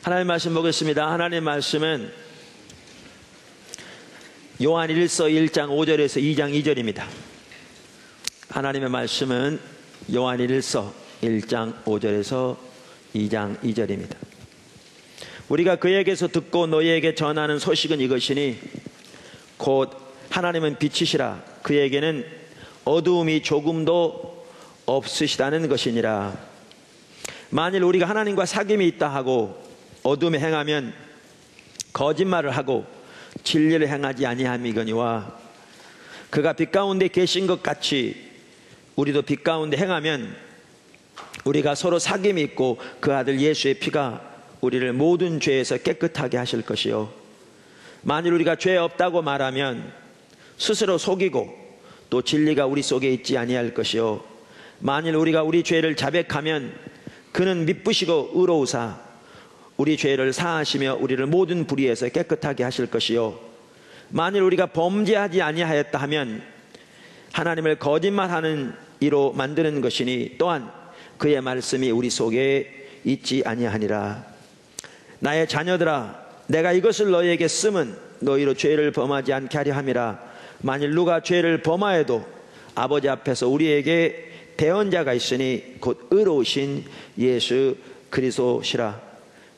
하나님 말씀 보겠습니다. 하나님 말씀은 요한 1서 1장 5절에서 2장 2절입니다. 하나님의 말씀은 요한 1서 1장 5절에서 2장 2절입니다. 우리가 그에게서 듣고 너희에게 전하는 소식은 이것이니 곧 하나님은 빛이시라 그에게는 어두움이 조금도 없으시다는 것이니라. 만일 우리가 하나님과 사귐이 있다 하고 어둠에 행하면 거짓말을 하고 진리를 행하지 아니함이거니와 그가 빛 가운데 계신 것 같이 우리도 빛 가운데 행하면 우리가 서로 사귐이 있고 그 아들 예수의 피가 우리를 모든 죄에서 깨끗하게 하실 것이요 만일 우리가 죄 없다고 말하면 스스로 속이고 또 진리가 우리 속에 있지 아니할 것이요 만일 우리가 우리 죄를 자백하면 그는 미쁘시고 의로우사 우리 죄를 사하시며 우리를 모든 불의에서 깨끗하게 하실 것이요 만일 우리가 범죄하지 아니하였다 하면 하나님을 거짓말하는 이로 만드는 것이니 또한 그의 말씀이 우리 속에 있지 아니하니라. 나의 자녀들아 내가 이것을 너희에게 쓰면 너희로 죄를 범하지 않게 하려 함이라. 만일 누가 죄를 범하여도 아버지 앞에서 우리에게 대언자가 있으니 곧 의로우신 예수 그리스도시라.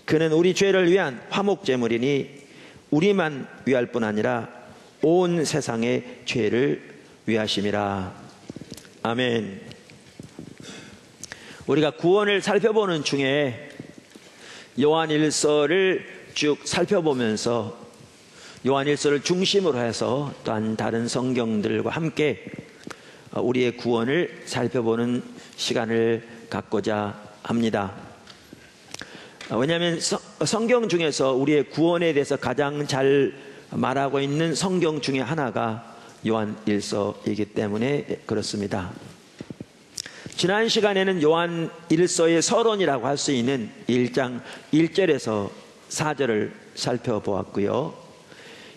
그는 우리 죄를 위한 화목제물이니 우리만 위할 뿐 아니라 온 세상의 죄를 위하심이라. 아멘. 우리가 구원을 살펴보는 중에 요한 1서를 쭉 살펴보면서 요한 1서를 중심으로 해서 또한 다른 성경들과 함께 우리의 구원을 살펴보는 시간을 갖고자 합니다. 왜냐하면 성경 중에서 우리의 구원에 대해서 가장 잘 말하고 있는 성경 중에 하나가 요한 1서이기 때문에 그렇습니다. 지난 시간에는 요한 1서의 서론이라고 할 수 있는 1장 1절에서 4절을 살펴보았고요.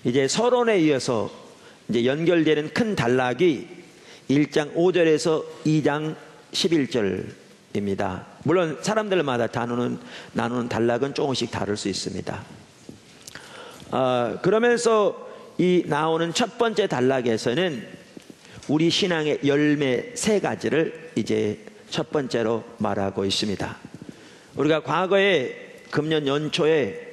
이제 서론에 이어서 이제 연결되는 큰 단락이 1장 5절에서 2장 11절입니다. 물론 사람들마다 나누는 단락은 조금씩 다를 수 있습니다. 그러면서 이 나오는 첫 번째 단락에서는 우리 신앙의 열매 세 가지를 이제 첫 번째로 말하고 있습니다. 우리가 과거에 금년 연초에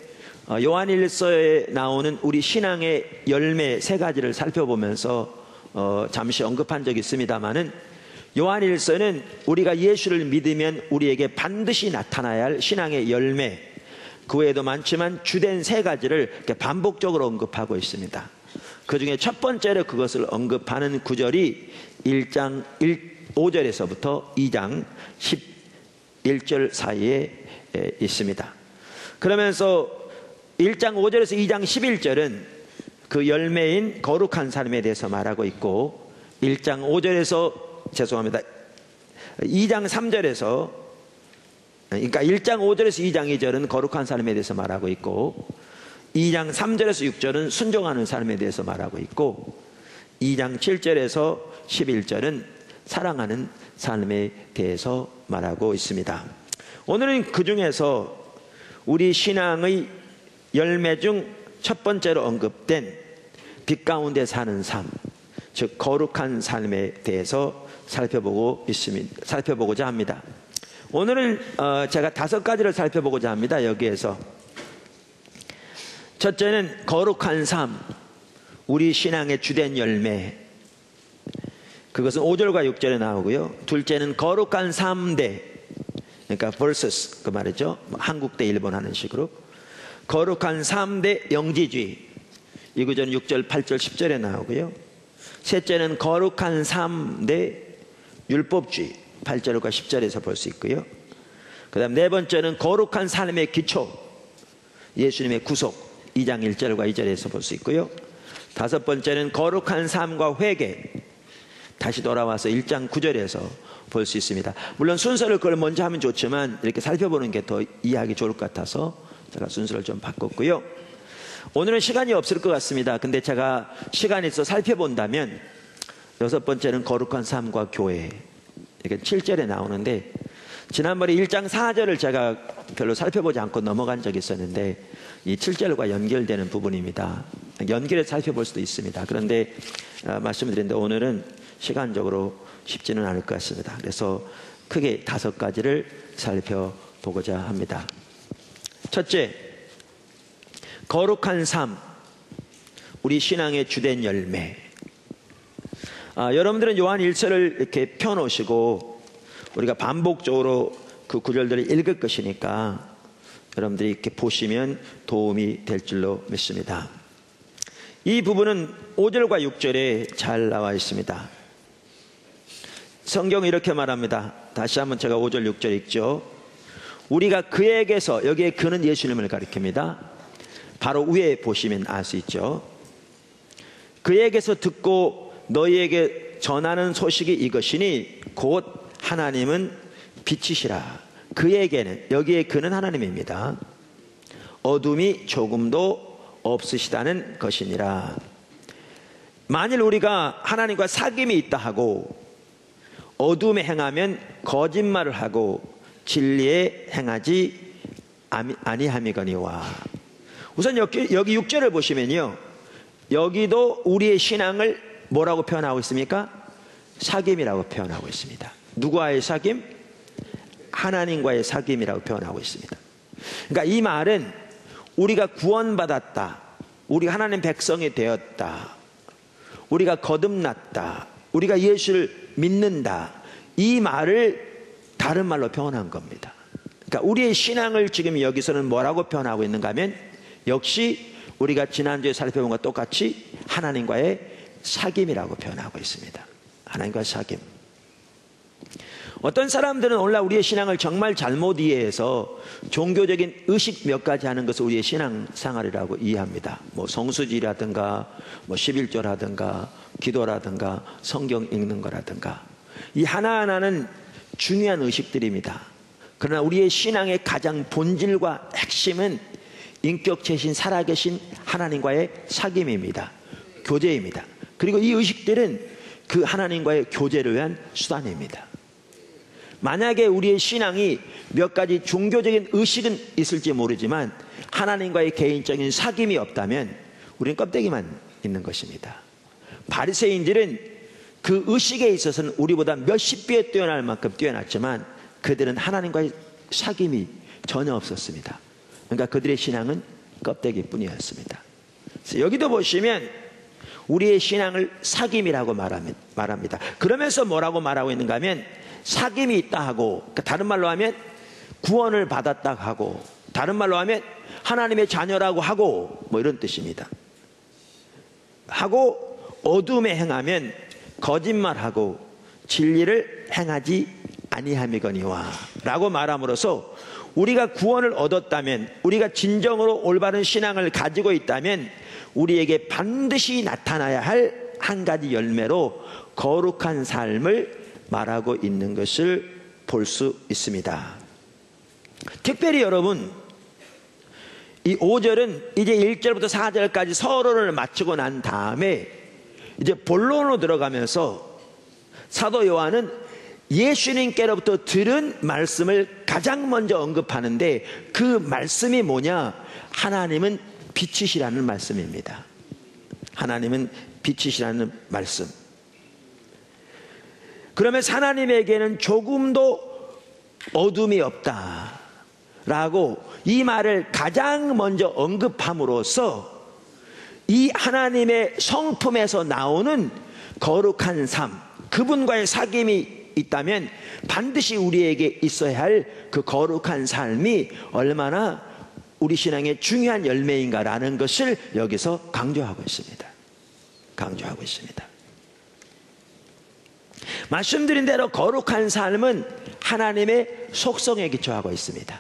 요한 1서에 나오는 우리 신앙의 열매 세 가지를 살펴보면서 잠시 언급한 적이 있습니다만은 요한 1서는 우리가 예수를 믿으면 우리에게 반드시 나타나야 할 신앙의 열매, 그 외에도 많지만 주된 세 가지를 이렇게 반복적으로 언급하고 있습니다. 그 중에 첫 번째로 그것을 언급하는 구절이 1장 5절에서부터 2장 11절 사이에 있습니다. 그러면서 1장 5절에서 2장 11절은 그 열매인 거룩한 삶에 대해서 말하고 있고 1장 5절에서 2장 3절에서 그러니까 1장 5절에서 2장 2절은 거룩한 삶에 대해서 말하고 있고 2장 3절에서 6절은 순종하는 삶에 대해서 말하고 있고 2장 7절에서 11절은 사랑하는 삶에 대해서 말하고 있습니다. 오늘은 그 중에서 우리 신앙의 열매 중 첫 번째로 언급된 빛 가운데 사는 삶, 즉 거룩한 삶에 대해서 살펴보고자 합니다. 오늘은 제가 5가지를 살펴보고자 합니다. 여기에서 첫째는 거룩한 삶, 우리 신앙의 주된 열매, 그것은 5절과 6절에 나오고요. 둘째는 거룩한 3대, 그러니까 versus 그 말이죠. 한국 대 일본 하는 식으로 거룩한 3대 영지주의, 이 구절은 6절, 8절, 10절에 나오고요. 셋째는 거룩한 3대 율법주의, 8절과 10절에서 볼 수 있고요. 그 다음 네 번째는 거룩한 삶의 기초, 예수님의 구속, 2장 1절과 2절에서 볼 수 있고요. 다섯 번째는 거룩한 삶과 회개, 다시 돌아와서 1장 9절에서 볼 수 있습니다. 물론 순서를 그걸 먼저 하면 좋지만 이렇게 살펴보는 게 더 이해하기 좋을 것 같아서 제가 순서를 좀 바꿨고요. 오늘은 시간이 없을 것 같습니다. 근데 제가 시간이 있어 살펴본다면 여섯 번째는 거룩한 삶과 교회, 이게 7절에 나오는데 지난번에 1장 4절을 제가 별로 살펴보지 않고 넘어간 적이 있었는데 이 7절과 연결되는 부분입니다. 연결해서 살펴볼 수도 있습니다. 그런데 말씀드렸는데 오늘은 시간적으로 쉽지는 않을 것 같습니다. 그래서 크게 5가지를 살펴보고자 합니다. 첫째, 거룩한 삶, 우리 신앙의 주된 열매. 여러분들은 요한 1서를 이렇게 펴놓으시고 우리가 반복적으로 그 구절들을 읽을 것이니까 여러분들이 이렇게 보시면 도움이 될 줄로 믿습니다. 이 부분은 5절과 6절에 잘 나와 있습니다. 성경이 이렇게 말합니다. 다시 한번 제가 5절 6절 읽죠. 우리가 그에게서, 여기에 그는 예수님을 가리킵니다. 바로 위에 보시면 알 수 있죠. 그에게서 듣고 너희에게 전하는 소식이 이것이니 곧 하나님은 빛이시라. 그에게는, 여기에 그는 하나님입니다. 어둠이 조금도 없으시다는 것이니라. 만일 우리가 하나님과 사귐이 있다 하고 어둠에 행하면 거짓말을 하고 진리에 행하지 아니함이거니와. 우선 여기 6절을 보시면요, 여기도 우리의 신앙을 뭐라고 표현하고 있습니까? 사귐이라고 표현하고 있습니다. 누구와의 사귐? 하나님과의 사귐이라고 표현하고 있습니다. 그러니까 이 말은 우리가 구원받았다, 우리가 하나님 백성이 되었다, 우리가 거듭났다, 우리가 예수를 믿는다, 이 말을 다른 말로 표현한 겁니다. 그러니까 우리의 신앙을 지금 여기서는 뭐라고 표현하고 있는가 하면 역시 우리가 지난주에 살펴본 것과 똑같이 하나님과의 사귐이라고 표현하고 있습니다. 하나님과의 사귐. 어떤 사람들은 오늘날 우리의 신앙을 정말 잘못 이해해서 종교적인 의식 몇 가지 하는 것을 우리의 신앙생활이라고 이해합니다. 뭐 성수지라든가 뭐 11조라든가 기도라든가 성경 읽는 거라든가, 이 하나하나는 중요한 의식들입니다. 그러나 우리의 신앙의 가장 본질과 핵심은 인격체신 살아계신 하나님과의 사귐입니다. 교제입니다. 그리고 이 의식들은 그 하나님과의 교제를 위한 수단입니다. 만약에 우리의 신앙이 몇 가지 종교적인 의식은 있을지 모르지만 하나님과의 개인적인 사귐이 없다면 우리는 껍데기만 있는 것입니다. 바리새인들은 그 의식에 있어서는 우리보다 몇십 배 뛰어날 만큼 뛰어났지만 그들은 하나님과의 사귐이 전혀 없었습니다. 그러니까 그들의 신앙은 껍데기뿐이었습니다. 그래서 여기도 보시면 우리의 신앙을 사귐이라고 말합니다. 그러면서 뭐라고 말하고 있는가 하면 사귐이 있다 하고, 그러니까 다른 말로 하면 구원을 받았다 하고, 다른 말로 하면 하나님의 자녀라고 하고, 뭐 이런 뜻입니다. 하고 어둠에 행하면 거짓말하고 진리를 행하지 아니함이거니와 라고 말함으로써 우리가 구원을 얻었다면, 우리가 진정으로 올바른 신앙을 가지고 있다면 우리에게 반드시 나타나야 할 한 가지 열매로 거룩한 삶을 말하고 있는 것을 볼 수 있습니다. 특별히 여러분, 이 5절은 이제 1절부터 4절까지 서론을 마치고 난 다음에 이제 본론으로 들어가면서 사도 요한은 예수님께로부터 들은 말씀을 가장 먼저 언급하는데, 그 말씀이 뭐냐? 하나님은 빛이시라는 말씀입니다. 하나님은 빛이시라는 말씀. 그러면서 하나님에게는 조금도 어둠이 없다 라고 이 말을 가장 먼저 언급함으로써 이 하나님의 성품에서 나오는 거룩한 삶, 그분과의 사귐이 있다면 반드시 우리에게 있어야 할 그 거룩한 삶이 얼마나 우리 신앙의 중요한 열매인가라는 것을 여기서 강조하고 있습니다. 강조하고 있습니다. 말씀드린 대로 거룩한 삶은 하나님의 속성에 기초하고 있습니다.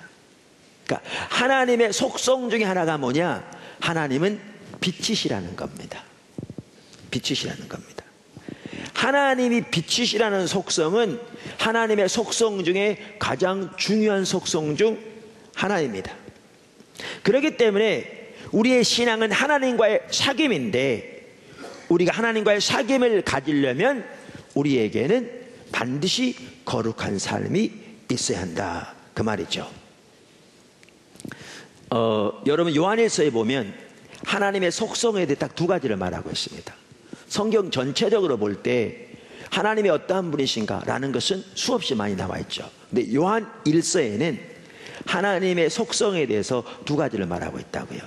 그러니까 하나님의 속성 중에 하나가 뭐냐? 하나님은 빛이시라는 겁니다. 빛이시라는 겁니다. 하나님이 빛이시라는 속성은 하나님의 속성 중에 가장 중요한 속성 중 하나입니다. 그렇기 때문에 우리의 신앙은 하나님과의 사귐인데, 우리가 하나님과의 사귐을 가지려면 우리에게는 반드시 거룩한 삶이 있어야 한다 그 말이죠. 여러분 요한일서에 보면 하나님의 속성에 대해 딱 두 가지를 말하고 있습니다. 성경 전체적으로 볼 때 하나님이 어떠한 분이신가 라는 것은 수없이 많이 나와 있죠. 근데 요한 1서에는 하나님의 속성에 대해서 두 가지를 말하고 있다고요.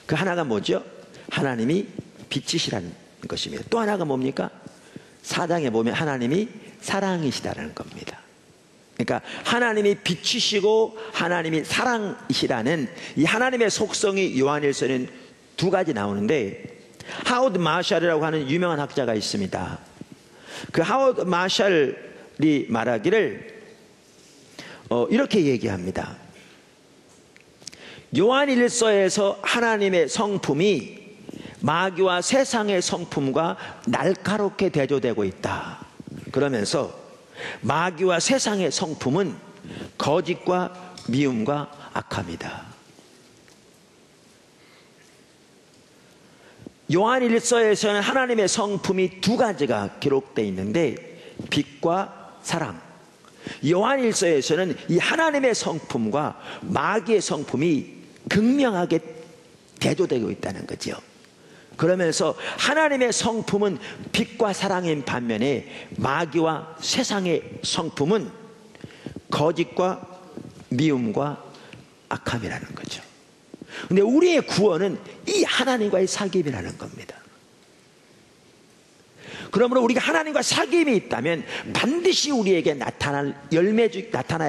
그 하나가 뭐죠? 하나님이 빛이시라는 것입니다. 또 하나가 뭡니까? 4장에 보면 하나님이 사랑이시다라는 겁니다. 그러니까 하나님이 빛이시고 하나님이 사랑이시라는 이 하나님의 속성이 요한일서에는 두 가지 나오는데, 하워드 마샬이라고 하는 유명한 학자가 있습니다. 그 하워드 마샬이 말하기를 이렇게 얘기합니다. 요한일서에서 하나님의 성품이 마귀와 세상의 성품과 날카롭게 대조되고 있다. 그러면서 마귀와 세상의 성품은 거짓과 미움과 악함이다. 요한일서에서는 하나님의 성품이 두 가지가 기록되어 있는데 빛과 사랑. 요한일서에서는 이 하나님의 성품과 마귀의 성품이 극명하게 대조되고 있다는 거죠. 그러면서 하나님의 성품은 빛과 사랑인 반면에 마귀와 세상의 성품은 거짓과 미움과 악함이라는 거죠. 근데 우리의 구원은 이 하나님과의 사귐이라는 겁니다. 그러므로 우리가 하나님과 사귐이 있다면 반드시 우리에게 나타나야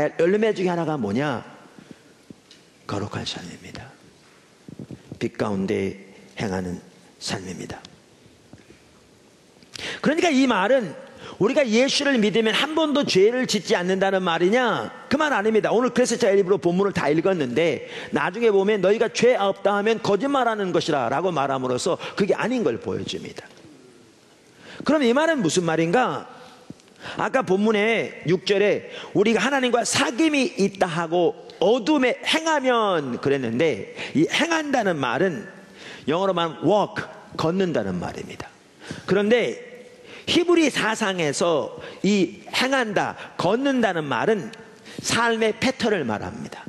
할 열매 중에 하나가 뭐냐? 거룩한 삶입니다. 빛 가운데 행하는 삶입니다. 그러니까 이 말은 우리가 예수를 믿으면 한 번도 죄를 짓지 않는다는 말이냐? 그 말 아닙니다. 오늘 그래서 제가 일부러 본문을 다 읽었는데 나중에 보면 너희가 죄 없다 하면 거짓말하는 것이라 라고 말함으로써 그게 아닌 걸 보여줍니다. 그럼 이 말은 무슨 말인가? 아까 본문에 6절에 우리가 하나님과 사귐이 있다 하고 어둠에 행하면 그랬는데, 이 행한다는 말은 영어로 말하면 walk, 걷는다는 말입니다. 그런데 히브리 사상에서 이 행한다, 걷는다는 말은 삶의 패턴을 말합니다.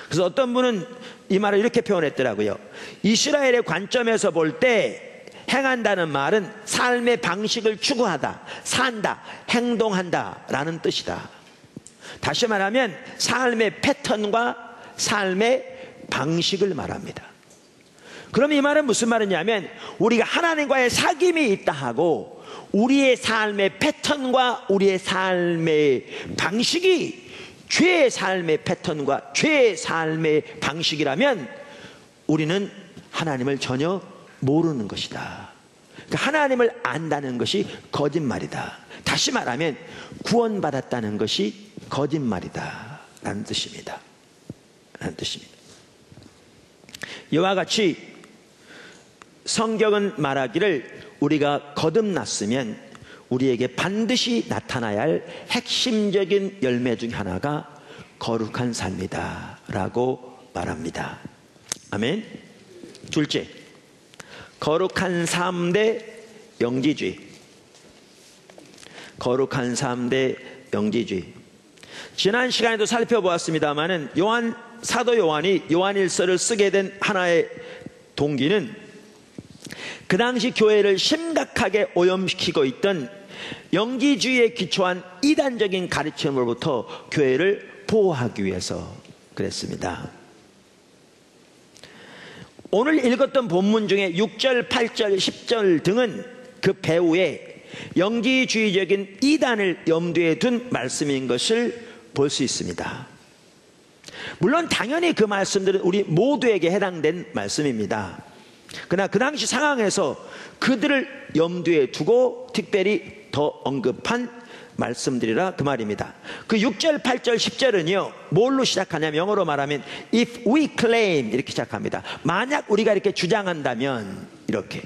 그래서 어떤 분은 이 말을 이렇게 표현했더라고요. 이스라엘의 관점에서 볼 때 행한다는 말은 삶의 방식을 추구하다, 산다, 행동한다 라는 뜻이다. 다시 말하면 삶의 패턴과 삶의 방식을 말합니다. 그럼 이 말은 무슨 말이냐면 우리가 하나님과의 사귐이 있다 하고 우리의 삶의 패턴과 우리의 삶의 방식이 죄의 삶의 패턴과 죄의 삶의 방식이라면 우리는 하나님을 전혀 모르는 것이다. 그러니까 하나님을 안다는 것이 거짓말이다. 다시 말하면 구원받았다는 것이 거짓말이다 라는 뜻입니다. 이와 같이 성경은 말하기를 우리가 거듭났으면 우리에게 반드시 나타나야 할 핵심적인 열매 중 하나가 거룩한 삶이다 라고 말합니다. 아멘. 둘째, 거룩한 삶 대 영지주의. 거룩한 삶 대 영지주의. 지난 시간에도 살펴보았습니다마는 사도 요한이 요한일서를 쓰게 된 하나의 동기는 그 당시 교회를 심각하게 오염시키고 있던 영지주의에 기초한 이단적인 가르침으로부터 교회를 보호하기 위해서 그랬습니다. 오늘 읽었던 본문 중에 6절, 8절, 10절 등은 그 배후에 영지주의적인 이단을 염두에 둔 말씀인 것을 볼 수 있습니다. 물론 당연히 그 말씀들은 우리 모두에게 해당된 말씀입니다. 그러나 그 당시 상황에서 그들을 염두에 두고 특별히 더 언급한 말씀들이라 그 말입니다. 그 6절, 8절, 10절은요 뭘로 시작하냐면 영어로 말하면 if we claim 이렇게 시작합니다. 만약 우리가 이렇게 주장한다면 이렇게.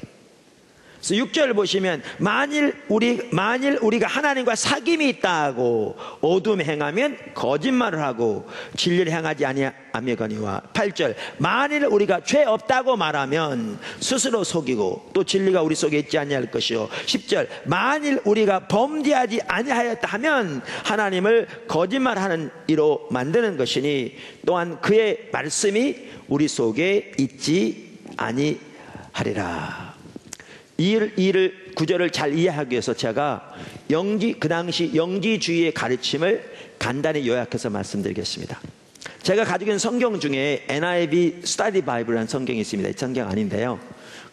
그래서 6절 보시면 만일 우리가 하나님과 사귐이 있다고 어둠에 행하면 거짓말을 하고 진리를 행하지 아니하거니와 8절 만일 우리가 죄 없다고 말하면 스스로 속이고 또 진리가 우리 속에 있지 아니할 것이요 10절 만일 우리가 범죄하지 아니하였다 하면 하나님을 거짓말하는 이로 만드는 것이니 또한 그의 말씀이 우리 속에 있지 아니하리라. 이를 구절을 잘 이해하기 위해서 제가 그 당시 영지주의의 가르침을 간단히 요약해서 말씀드리겠습니다. 제가 가지고 있는 성경 중에 NIV 스터디 바이블이라는 성경이 있습니다. 이 성경 아닌데요.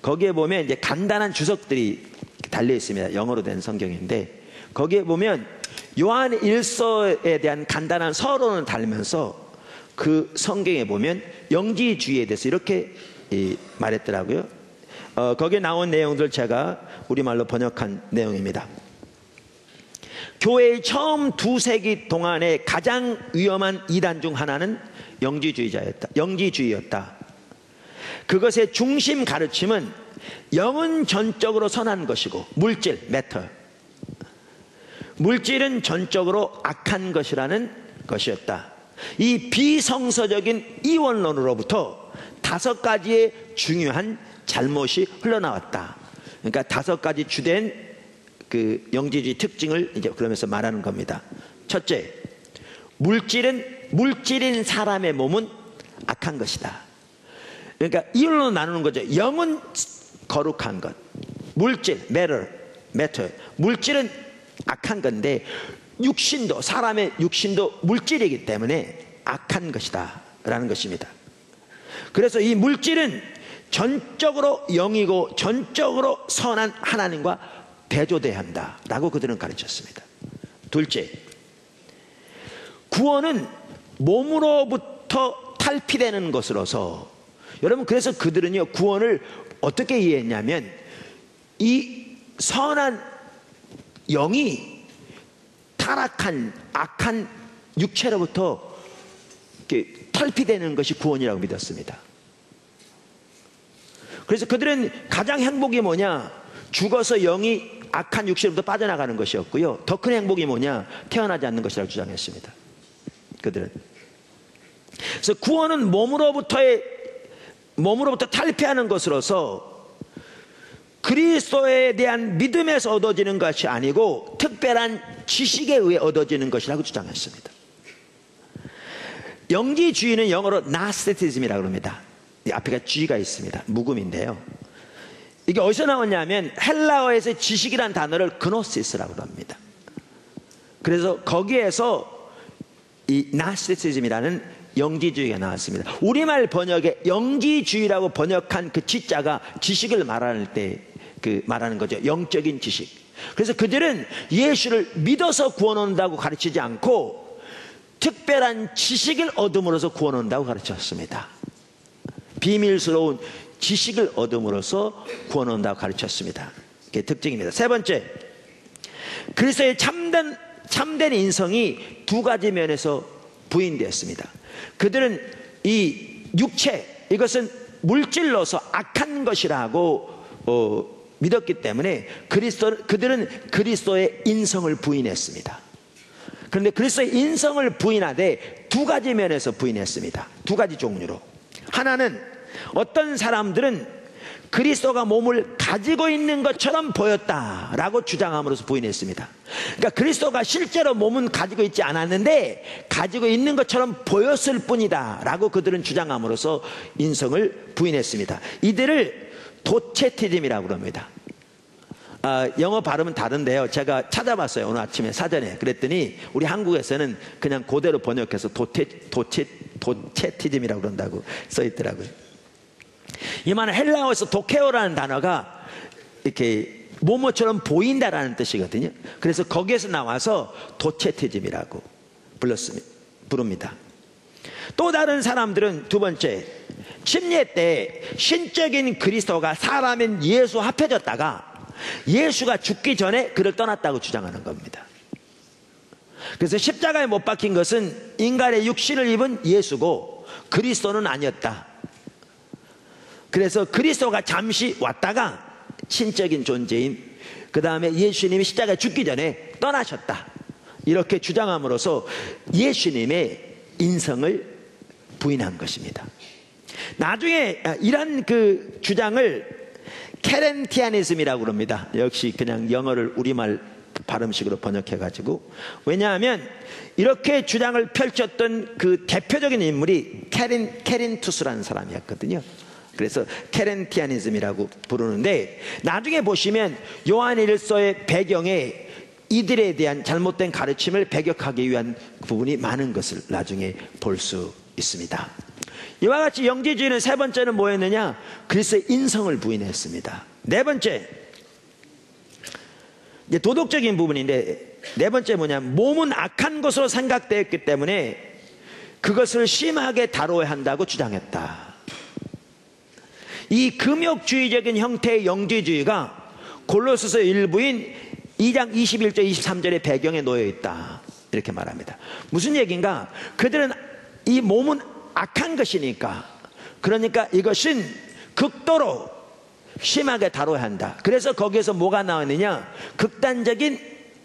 거기에 보면 이제 간단한 주석들이 달려 있습니다. 영어로 된 성경인데 거기에 보면 요한 1서에 대한 간단한 서론을 달면서 그 성경에 보면 영지주의에 대해서 이렇게 말했더라고요. 거기에 나온 내용들 제가 우리말로 번역한 내용입니다. 교회의 처음 2세기 동안의 가장 위험한 이단 중 하나는 영지주의였다. 그것의 중심 가르침은 영은 전적으로 선한 것이고 물질, 매터, 물질은 전적으로 악한 것이라는 것이었다. 이 비성서적인 이원론으로부터 5가지의 중요한 잘못이 흘러나왔다. 그러니까 5가지 주된 그 영지주의 특징을 이제 그러면서 말하는 겁니다. 첫째, 물질인 사람의 몸은 악한 것이다. 그러니까 이걸로 나누는 거죠. 영은 거룩한 것, 물질, matter, 물질은 악한 건데 사람의 육신도 물질이기 때문에 악한 것이다 라는 것입니다. 그래서 이 물질은 전적으로 영이고 전적으로 선한 하나님과 대조돼야 한다라고 그들은 가르쳤습니다. 둘째, 구원은 몸으로부터 탈피되는 것으로서 여러분 그래서 그들은요 구원을 어떻게 이해했냐면 이 선한 영이 타락한 악한 육체로부터 이렇게 탈피되는 것이 구원이라고 믿었습니다. 그래서 그들은 가장 행복이 뭐냐? 죽어서 영이 악한 육신으로부터 빠져나가는 것이었고요. 더 큰 행복이 뭐냐? 태어나지 않는 것이라고 주장했습니다. 그들은. 그래서 구원은 몸으로부터 탈피하는 것으로서 그리스도에 대한 믿음에서 얻어지는 것이 아니고 특별한 지식에 의해 얻어지는 것이라고 주장했습니다. 영지주의는 영어로 나스티즘이라고 합니다. 앞에가 G가 있습니다. 묵음인데요. 이게 어디서 나왔냐면 헬라어에서 지식이라는 단어를 그노시스라고 합니다. 그래서 거기에서 이 나스티즘이라는 영지주의가 나왔습니다. 우리말 번역에 영지주의라고 번역한 그 G자가 지식을 말할 때 말하는 거죠. 영적인 지식. 그래서 그들은 예수를 믿어서 구원 온다고 가르치지 않고 특별한 지식을 얻음으로써 구원 온다고 가르쳤습니다. 비밀스러운 지식을 얻음으로써 구원 온다고 가르쳤습니다. 그게 특징입니다. 세 번째, 그리스도의 참된 인성이 2가지 면에서 부인되었습니다. 그들은 이 육체, 이것은 물질로서 악한 것이라고 믿었기 때문에 그들은 그리스도의 인성을 부인했습니다. 그런데 그리스도의 인성을 부인하되 2가지 면에서 부인했습니다. 2가지 종류로. 하나는 어떤 사람들은 그리스도가 몸을 가지고 있는 것처럼 보였다라고 주장함으로써 부인했습니다. 그러니까 그리스도가 실제로 몸은 가지고 있지 않았는데 가지고 있는 것처럼 보였을 뿐이다 라고 그들은 주장함으로써 인성을 부인했습니다. 이들을 도체티즘이라고 합니다. 영어 발음은 다른데요. 제가 찾아봤어요. 오늘 아침에 사전에. 그랬더니 우리 한국에서는 그냥 그대로 번역해서 도체티즘이라고 그런다고 써있더라고요. 이 말은 헬라어에서 도케오라는 단어가 이렇게 모모처럼 보인다라는 뜻이거든요. 그래서 거기에서 나와서 도체티즘이라고 부릅니다. 또 다른 사람들은 2번째, 침례 때 신적인 그리스도가 사람인 예수 합해졌다가 예수가 죽기 전에 그를 떠났다고 주장하는 겁니다. 그래서 십자가에 못 박힌 것은 인간의 육신을 입은 예수고 그리스도는 아니었다. 그래서 그리스도가 잠시 왔다가 신적인 존재인, 그 다음에 예수님이 십자가에 죽기 전에 떠나셨다, 이렇게 주장함으로써 예수님의 인성을 부인한 것입니다. 나중에 이런 그 주장을 케렌티아니즘이라고 그럽니다. 역시 그냥 영어를 우리말 발음식으로 번역해가지고. 왜냐하면 이렇게 주장을 펼쳤던 그 대표적인 인물이 케린투스라는 사람이었거든요. 그래서 케렌티아니즘이라고 부르는데, 나중에 보시면 요한일서의 배경에 이들에 대한 잘못된 가르침을 배격하기 위한 부분이 많은 것을 나중에 볼 수 있습니다. 이와 같이 영지주의는 세 번째는 뭐였느냐? 그리스도의 인성을 부인했습니다. 네 번째, 이제 도덕적인 부분인데, 네 번째 뭐냐면 몸은 악한 것으로 생각되었기 때문에 그것을 심하게 다뤄야 한다고 주장했다. 이 금욕주의적인 형태의 영지주의가 골로새서 일부인 2장 21절 23절의 배경에 놓여 있다, 이렇게 말합니다. 무슨 얘기인가? 그들은 이 몸은 악한 것이니까, 그러니까 이것은 극도로 심하게 다뤄야 한다. 그래서 거기에서 뭐가 나왔느냐? 극단적인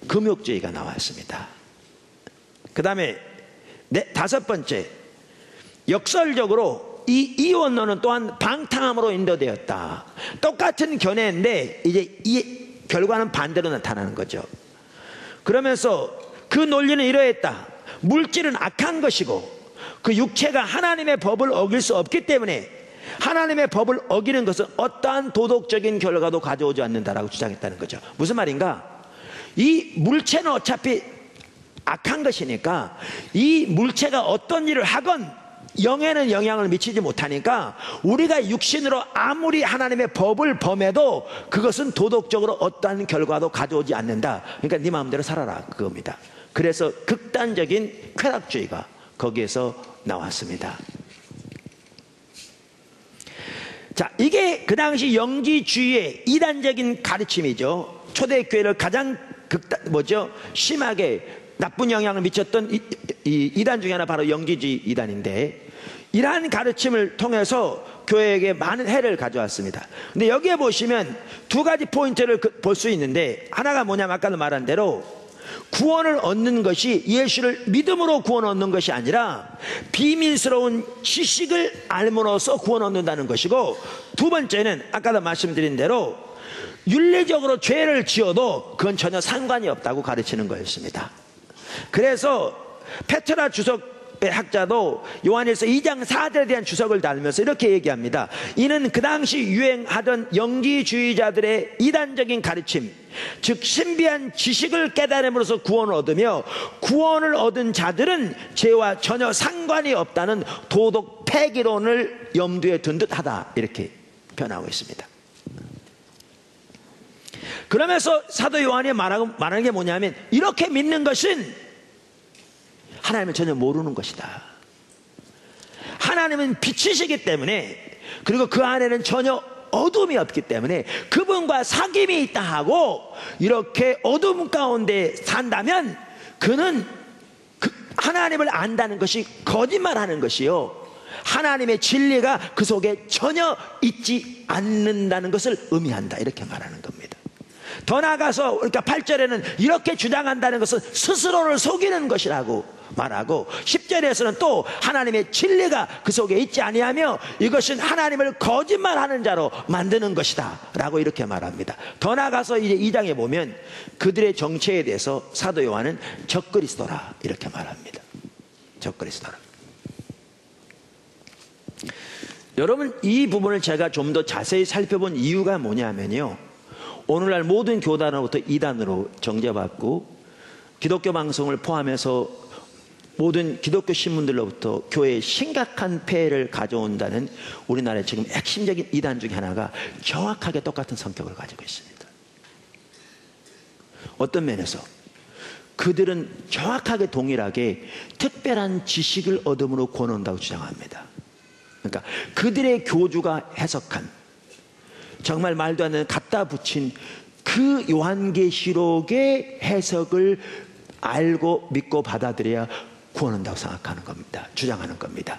금욕주의가 나왔습니다. 그 다음에 다섯 번째, 역설적으로 이 이원론은 또한 방탕함으로 인도되었다. 똑같은 견해인데 이제 이 결과는 반대로 나타나는 거죠. 그러면서 그 논리는 이러했다. 물질은 악한 것이고 그 육체가 하나님의 법을 어길 수 없기 때문에 하나님의 법을 어기는 것은 어떠한 도덕적인 결과도 가져오지 않는다라고 주장했다는 거죠. 무슨 말인가? 이 물체는 어차피 악한 것이니까 이 물체가 어떤 일을 하건 영에는 영향을 미치지 못하니까 우리가 육신으로 아무리 하나님의 법을 범해도 그것은 도덕적으로 어떠한 결과도 가져오지 않는다. 그러니까 네 마음대로 살아라, 그겁니다. 그래서 극단적인 쾌락주의가 거기에서 나왔습니다. 자, 이게 그 당시 영지주의의 이단적인 가르침이죠. 초대교회를 가장 심하게 나쁜 영향을 미쳤던 이 이단 중에 하나 바로 영지주의 이단인데, 이러한 가르침을 통해서 교회에게 많은 해를 가져왔습니다. 근데 여기에 보시면 두 가지 포인트를 볼 수 있는데, 하나가 뭐냐면 아까도 말한 대로 구원을 얻는 것이 예수를 믿음으로 구원 얻는 것이 아니라 비밀스러운 지식을 알므로써 구원 얻는다는 것이고, 두 번째는 아까도 말씀드린 대로 윤리적으로 죄를 지어도 그건 전혀 상관이 없다고 가르치는 거였습니다. 그래서 페트라 주석의 학자도 요한일서 2장 4절에 대한 주석을 달면서 이렇게 얘기합니다. 이는 그 당시 유행하던 영지주의자들의 이단적인 가르침, 즉 신비한 지식을 깨달음으로써 구원을 얻으며 구원을 얻은 자들은 죄와 전혀 상관이 없다는 도덕 폐기론을 염두에 둔 듯하다, 이렇게 표현하고 있습니다. 그러면서 사도 요한이 말하는 게 뭐냐면, 이렇게 믿는 것은 하나님을 전혀 모르는 것이다. 하나님은 빛이시기 때문에, 그리고 그 안에는 전혀 어둠이 없기 때문에 그분과 사귐이 있다 하고 이렇게 어둠 가운데 산다면 그는 하나님을 안다는 것이 거짓말하는 것이요, 하나님의 진리가 그 속에 전혀 있지 않는다는 것을 의미한다, 이렇게 말하는 겁니다. 더 나아가서 그러니까 8절에는 이렇게 주장한다는 것은 스스로를 속이는 것이라고 말하고, 10절에서는 또 하나님의 진리가 그 속에 있지 아니하며 이것은 하나님을 거짓말하는 자로 만드는 것이다 라고 이렇게 말합니다. 더 나아가서 이제 2장에 보면 그들의 정체에 대해서 사도 요한은 적그리스도라 이렇게 말합니다. 적그리스도라. 여러분, 이 부분을 제가 좀 더 자세히 살펴본 이유가 뭐냐면요, 오늘날 모든 교단으로부터 이단으로 정죄받고 기독교 방송을 포함해서 모든 기독교 신문들로부터 교회에 심각한 폐해를 가져온다는 우리나라의 지금 핵심적인 이단 중에 하나가 정확하게 똑같은 성격을 가지고 있습니다. 어떤 면에서 그들은 정확하게 동일하게 특별한 지식을 얻음으로 구원 얻는다고 주장합니다. 그러니까 그들의 교주가 해석한, 정말 말도 안 되는 갖다 붙인 그 요한계시록의 해석을 알고 믿고 받아들여야 구원한다고 생각하는 겁니다. 주장하는 겁니다.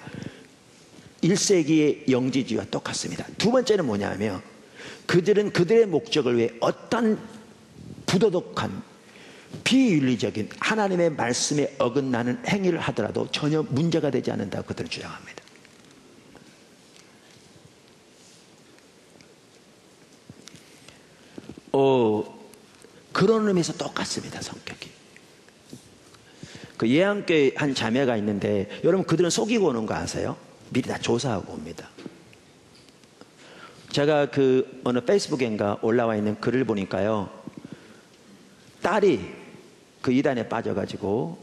1세기의 영지주의와 똑같습니다. 두 번째는 뭐냐면 그들은 그들의 목적을 위해 어떤 부도덕한 비윤리적인 하나님의 말씀에 어긋나는 행위를 하더라도 전혀 문제가 되지 않는다고 그들은 주장합니다. 그런 의미에서 똑같습니다. 성격이. 그 예안교회 한 자매가 있는데 여러분 그들은 속이고 오는 거 아세요? 미리 다 조사하고 옵니다. 제가 그 어느 페이스북인가 올라와 있는 글을 보니까요, 딸이 그 이단에 빠져가지고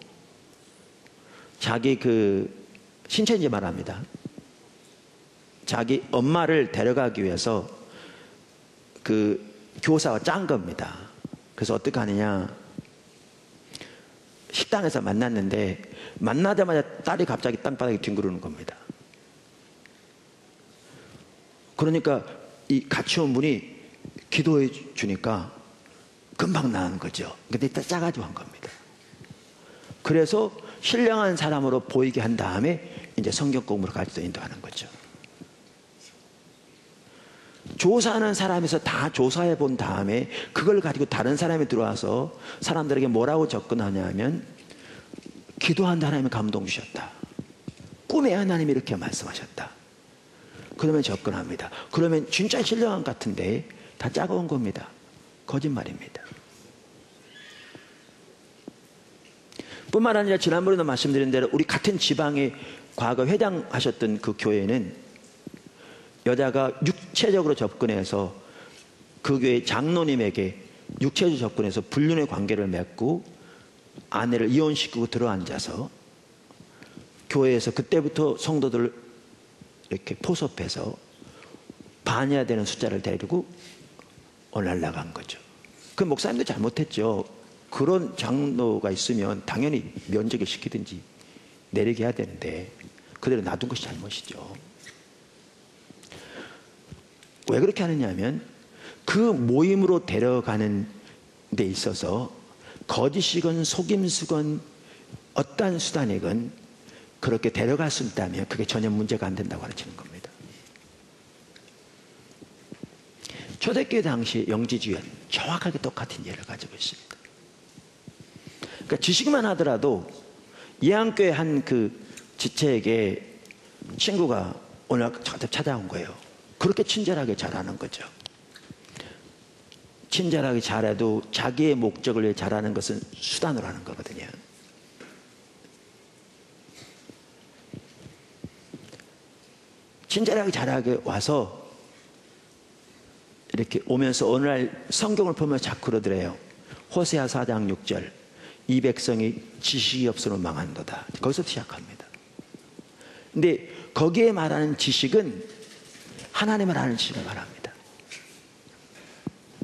자기 그 신천지 말합니다. 자기 엄마를 데려가기 위해서 그 교사와 짠 겁니다. 그래서 어떻게 하느냐, 식당에서 만났는데 만나자마자 딸이 갑자기 땅바닥에 뒹구르는 겁니다. 그러니까 이 같이 온 분이 기도해 주니까 금방 나은 거죠. 근데 일단 짜가지고 한 겁니다. 그래서 신령한 사람으로 보이게 한 다음에 이제 성경 공부를 가르쳐 인도하는 거죠. 조사하는 사람에서 다 조사해 본 다음에 그걸 가지고 다른 사람이 들어와서 사람들에게 뭐라고 접근하냐면, 기도한 하나님이 감동 주셨다, 꿈에 하나님이 이렇게 말씀하셨다, 그러면 접근합니다. 그러면 진짜 신령한 것 같은데 다 짜고 온 겁니다. 거짓말입니다. 뿐만 아니라 지난번에도 말씀드린 대로 우리 같은 지방에 과거 회장하셨던 그 교회는 여자가 육체적으로 접근해서 그 교회 장로님에게 육체적으로 접근해서 불륜의 관계를 맺고 아내를 이혼시키고 들어앉아서 교회에서 그때부터 성도들을 이렇게 포섭해서 반해야 되는 숫자를 데리고 오늘 나간 거죠. 그 목사님도 잘못했죠. 그런 장로가 있으면 당연히 면직을 시키든지 내리게 해야 되는데 그대로 놔둔 것이 잘못이죠. 왜 그렇게 하느냐 하면 그 모임으로 데려가는 데 있어서 거짓이건 속임수건 어떠한 수단이건 그렇게 데려갈 수 있다면 그게 전혀 문제가 안 된다고 가르치는 겁니다. 초대교회 당시 영지주의는 정확하게 똑같은 예를 가지고 있습니다. 그러니까 지식만 하더라도 예안교회 한 그 지체에게 친구가 오늘 찾아온 거예요. 그렇게 친절하게 잘하는 거죠. 친절하게 잘해도 자기의 목적을 위해 잘하는 것은 수단으로 하는 거거든요. 친절하게 잘하게 와서 이렇게 오면서 어느 날 성경을 보면서 자꾸 그러더래요. 호세아 4장 6절, 이 백성이 지식이 없으면 망한도다. 거기서 시작합니다. 근데 거기에 말하는 지식은 하나님을 아는 지식을 말합니다.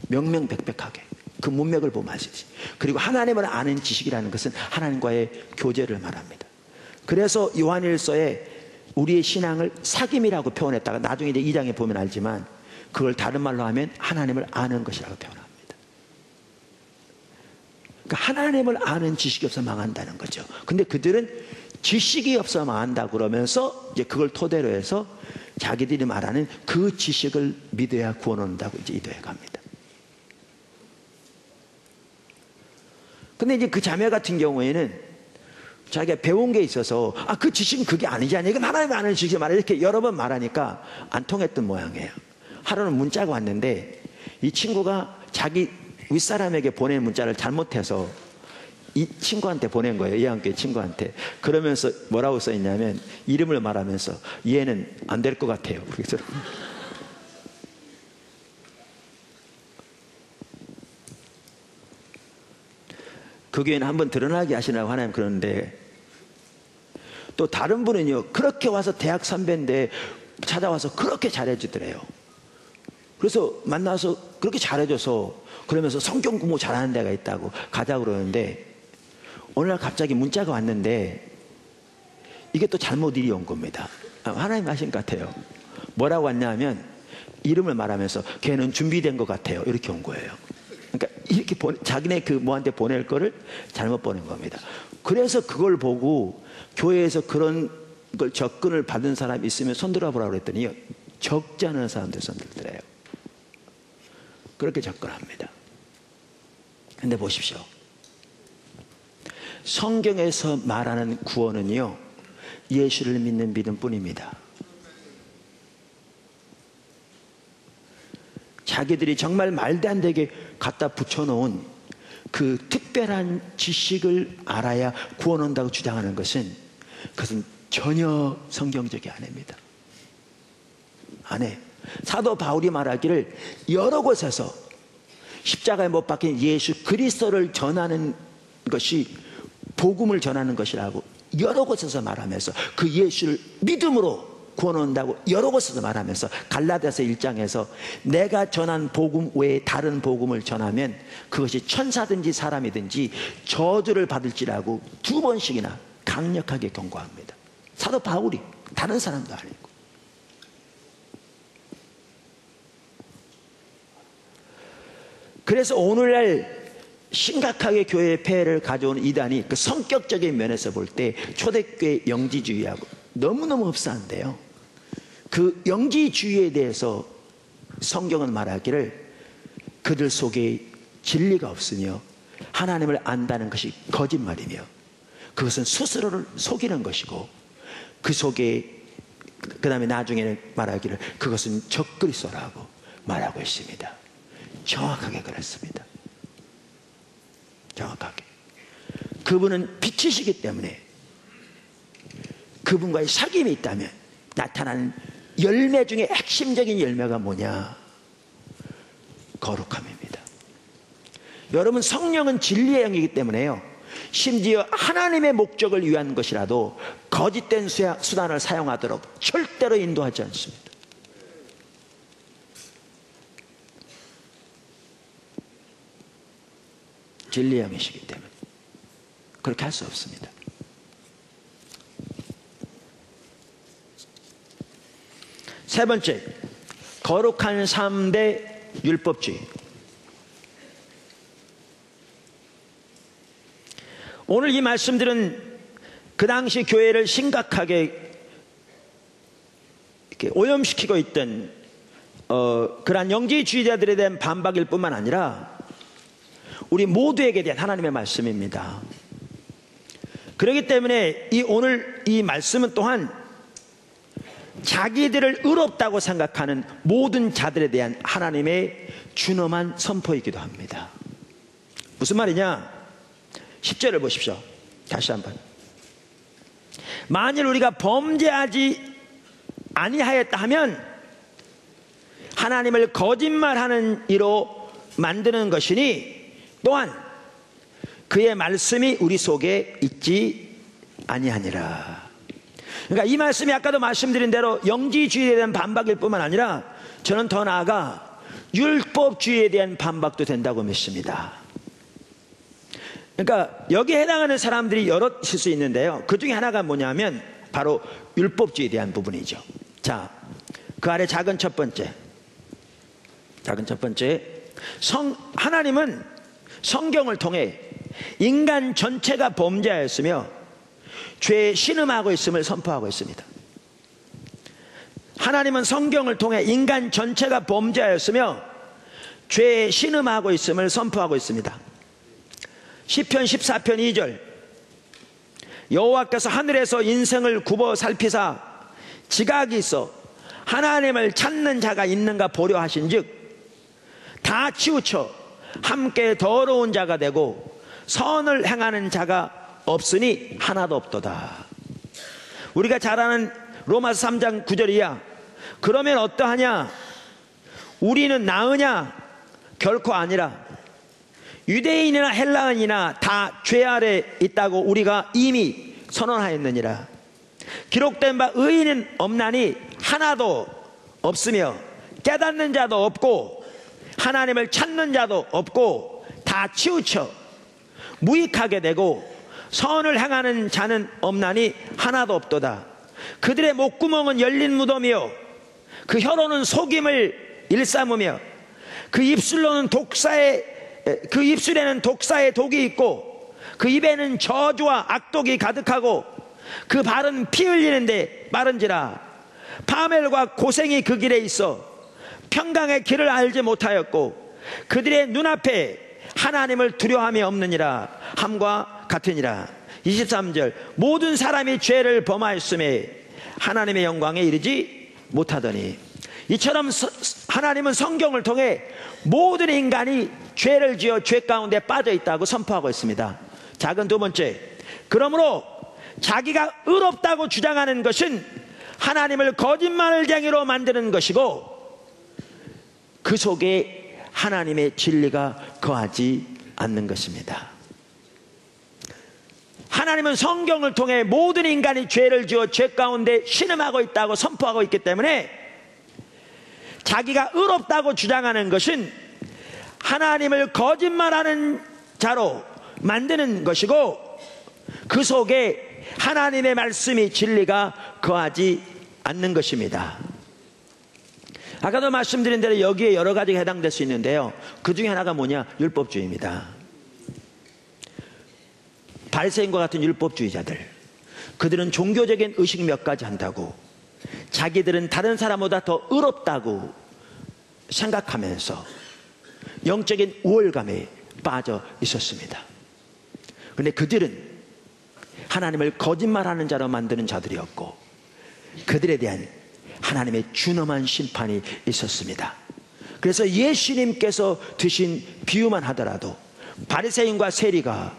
명명백백하게 그 문맥을 보면 아시지. 그리고 하나님을 아는 지식이라는 것은 하나님과의 교제를 말합니다. 그래서 요한일서에 우리의 신앙을 사귐이라고 표현했다가 나중에 이제 2장에 보면 알지만 그걸 다른 말로 하면 하나님을 아는 것이라고 표현합니다. 그러니까 하나님을 아는 지식이 없어 망한다는 거죠. 근데 그들은 지식이 없어 망한다 그러면서 이제 그걸 토대로 해서 자기들이 말하는 그 지식을 믿어야 구원 얻는다고 이제 이도해 갑니다. 근데 이제 그 자매 같은 경우에는 자기가 배운 게 있어서 그 지식은 그게 아니지 않냐, 이건 하나님 아는 지식이 말이야, 이렇게 여러 번 말하니까 안 통했던 모양이에요. 하루는 문자가 왔는데 이 친구가 자기 윗사람에게 보낸 문자를 잘못해서 이 친구한테 보낸 거예요. 예안교회 친구한테. 그러면서 뭐라고 써있냐면 이름을 말하면서 얘는 안 될 것 같아요. 그래서 그 교회는 한번 드러나게 하시라고 하나님 그러는데, 또 다른 분은요 그렇게 와서 대학 선배인데 찾아와서 그렇게 잘해주더래요. 그래서 만나서 그렇게 잘해줘서 그러면서 성경 공부 잘하는 데가 있다고 가자고 그러는데 어느 날 갑자기 문자가 왔는데 이게 또 잘못 일이 온 겁니다. 하나님 하신 것 같아요. 뭐라고 왔냐면 이름을 말하면서 걔는 준비된 것 같아요 이렇게 온 거예요. 그러니까 이렇게 자기네 그 뭐한테 보낼 거를 잘못 보낸 겁니다. 그래서 그걸 보고 교회에서 그런 걸 접근을 받은 사람이 있으면 손들어 보라고 그랬더니 적지 않은 사람들 손들더래요. 그렇게 접근합니다. 근데 보십시오. 성경에서 말하는 구원은요, 예수를 믿는 믿음뿐입니다. 자기들이 정말 말도 안 되게 갖다 붙여놓은 그 특별한 지식을 알아야 구원 온다고 주장하는 것은, 그것은 전혀 성경적이 아닙니다. 안 해. 사도 바울이 말하기를 여러 곳에서 십자가에 못 박힌 예수 그리스도를 전하는 것이 복음을 전하는 것이라고 여러 곳에서 말하면서, 그 예수를 믿음으로 구원 온다고 여러 곳에서 말하면서, 갈라디아서 1장에서 내가 전한 복음 외에 다른 복음을 전하면 그것이 천사든지 사람이든지 저주를 받을지라고 2번씩이나 강력하게 경고합니다. 사도 바울이, 다른 사람도 아니고. 그래서 오늘날 심각하게 교회의 폐해를 가져오는 이단이 그 성격적인 면에서 볼 때 초대교회 영지주의하고 너무너무 흡사한데요, 그 영지주의에 대해서 성경은 말하기를 그들 속에 진리가 없으며 하나님을 안다는 것이 거짓말이며 그것은 스스로를 속이는 것이고, 그 속에 그 다음에 나중에는 말하기를 그것은 적그리스도라고 말하고 있습니다. 정확하게 그랬습니다. 정확하게. 그분은 빛이시기 때문에 그분과의 사귐이 있다면 나타나는 열매 중에 핵심적인 열매가 뭐냐? 거룩함입니다. 여러분, 성령은 진리의 영이기 때문에요, 심지어 하나님의 목적을 위한 것이라도 거짓된 수단을 사용하도록 절대로 인도하지 않습니다. 진리의 영이시기 때문에 그렇게 할 수 없습니다. 세 번째, 거룩한 삶 대 율법주의. 오늘 이 말씀들은 그 당시 교회를 심각하게 이렇게 오염시키고 있던 그러한 영지주의자들에 대한 반박일 뿐만 아니라 우리 모두에게 대한 하나님의 말씀입니다. 그렇기 때문에 오늘 이 말씀은 또한 자기들을 의롭다고 생각하는 모든 자들에 대한 하나님의 준엄한 선포이기도 합니다. 무슨 말이냐? 10절을 보십시오. 다시 한번. 만일 우리가 범죄하지 아니하였다 하면 하나님을 거짓말하는 이로 만드는 것이니 또한 그의 말씀이 우리 속에 있지 아니하니라. 그러니까 이 말씀이 아까도 말씀드린 대로 영지주의에 대한 반박일 뿐만 아니라 저는 더 나아가 율법주의에 대한 반박도 된다고 믿습니다. 그러니까 여기에 해당하는 사람들이 여럿 있을 수 있는데요, 그 중에 하나가 뭐냐면 바로 율법주의에 대한 부분이죠. 자, 그 아래 작은 첫 번째, 하나님은 성경을 통해 인간 전체가 범죄하였으며 죄에 신음하고 있음을 선포하고 있습니다. 하나님은 성경을 통해 인간 전체가 범죄하였으며 죄에 신음하고 있음을 선포하고 있습니다. 시편 14편 2절, 여호와께서 하늘에서 인생을 굽어 살피사 지각이 있어 하나님을 찾는 자가 있는가 보려 하신즉 다 치우쳐 함께 더러운 자가 되고 선을 행하는 자가 없으니 하나도 없도다. 우리가 잘 아는 로마서 3장 9절이야. 그러면 어떠하냐? 우리는 나으냐? 결코 아니라 유대인이나 헬라인이나 다 죄 아래 있다고 우리가 이미 선언하였느니라. 기록된 바 의인은 없나니 하나도 없으며 깨닫는 자도 없고 하나님을 찾는 자도 없고 다 치우쳐 무익하게 되고 선을 행하는 자는 없나니 하나도 없도다. 그들의 목구멍은 열린 무덤이요 그 혀로는 속임을 일삼으며 그 입술에는 독사의 독이 있고 그 입에는 저주와 악독이 가득하고 그 발은 피 흘리는데 빠른지라. 파멸과 고생이 그 길에 있어 평강의 길을 알지 못하였고 그들의 눈앞에 하나님을 두려워함이 없느니라 함과 같으니라. 23절 모든 사람이 죄를 범하였음에 하나님의 영광에 이르지 못하더니. 이처럼 하나님은 성경을 통해 모든 인간이 죄를 지어 죄 가운데 빠져 있다고 선포하고 있습니다. 작은 두 번째, 그러므로 자기가 의롭다고 주장하는 것은 하나님을 거짓말쟁이로 만드는 것이고 그 속에 하나님의 진리가 거하지 않는 것입니다. 하나님은 성경을 통해 모든 인간이 죄를 지어 죄 가운데 신음하고 있다고 선포하고 있기 때문에 자기가 의롭다고 주장하는 것은 하나님을 거짓말하는 자로 만드는 것이고 그 속에 하나님의 말씀이 진리가 거하지 않는 것입니다. 아까도 말씀드린 대로 여기에 여러 가지가 해당될 수 있는데요, 그 중에 하나가 뭐냐? 율법주의입니다. 바리새인과 같은 율법주의자들, 그들은 종교적인 의식 몇 가지 한다고 자기들은 다른 사람보다 더 의롭다고 생각하면서 영적인 우월감에 빠져 있었습니다. 그런데 그들은 하나님을 거짓말하는 자로 만드는 자들이었고 그들에 대한 하나님의 준엄한 심판이 있었습니다. 그래서 예수님께서 드신 비유만 하더라도 바리새인과 세리가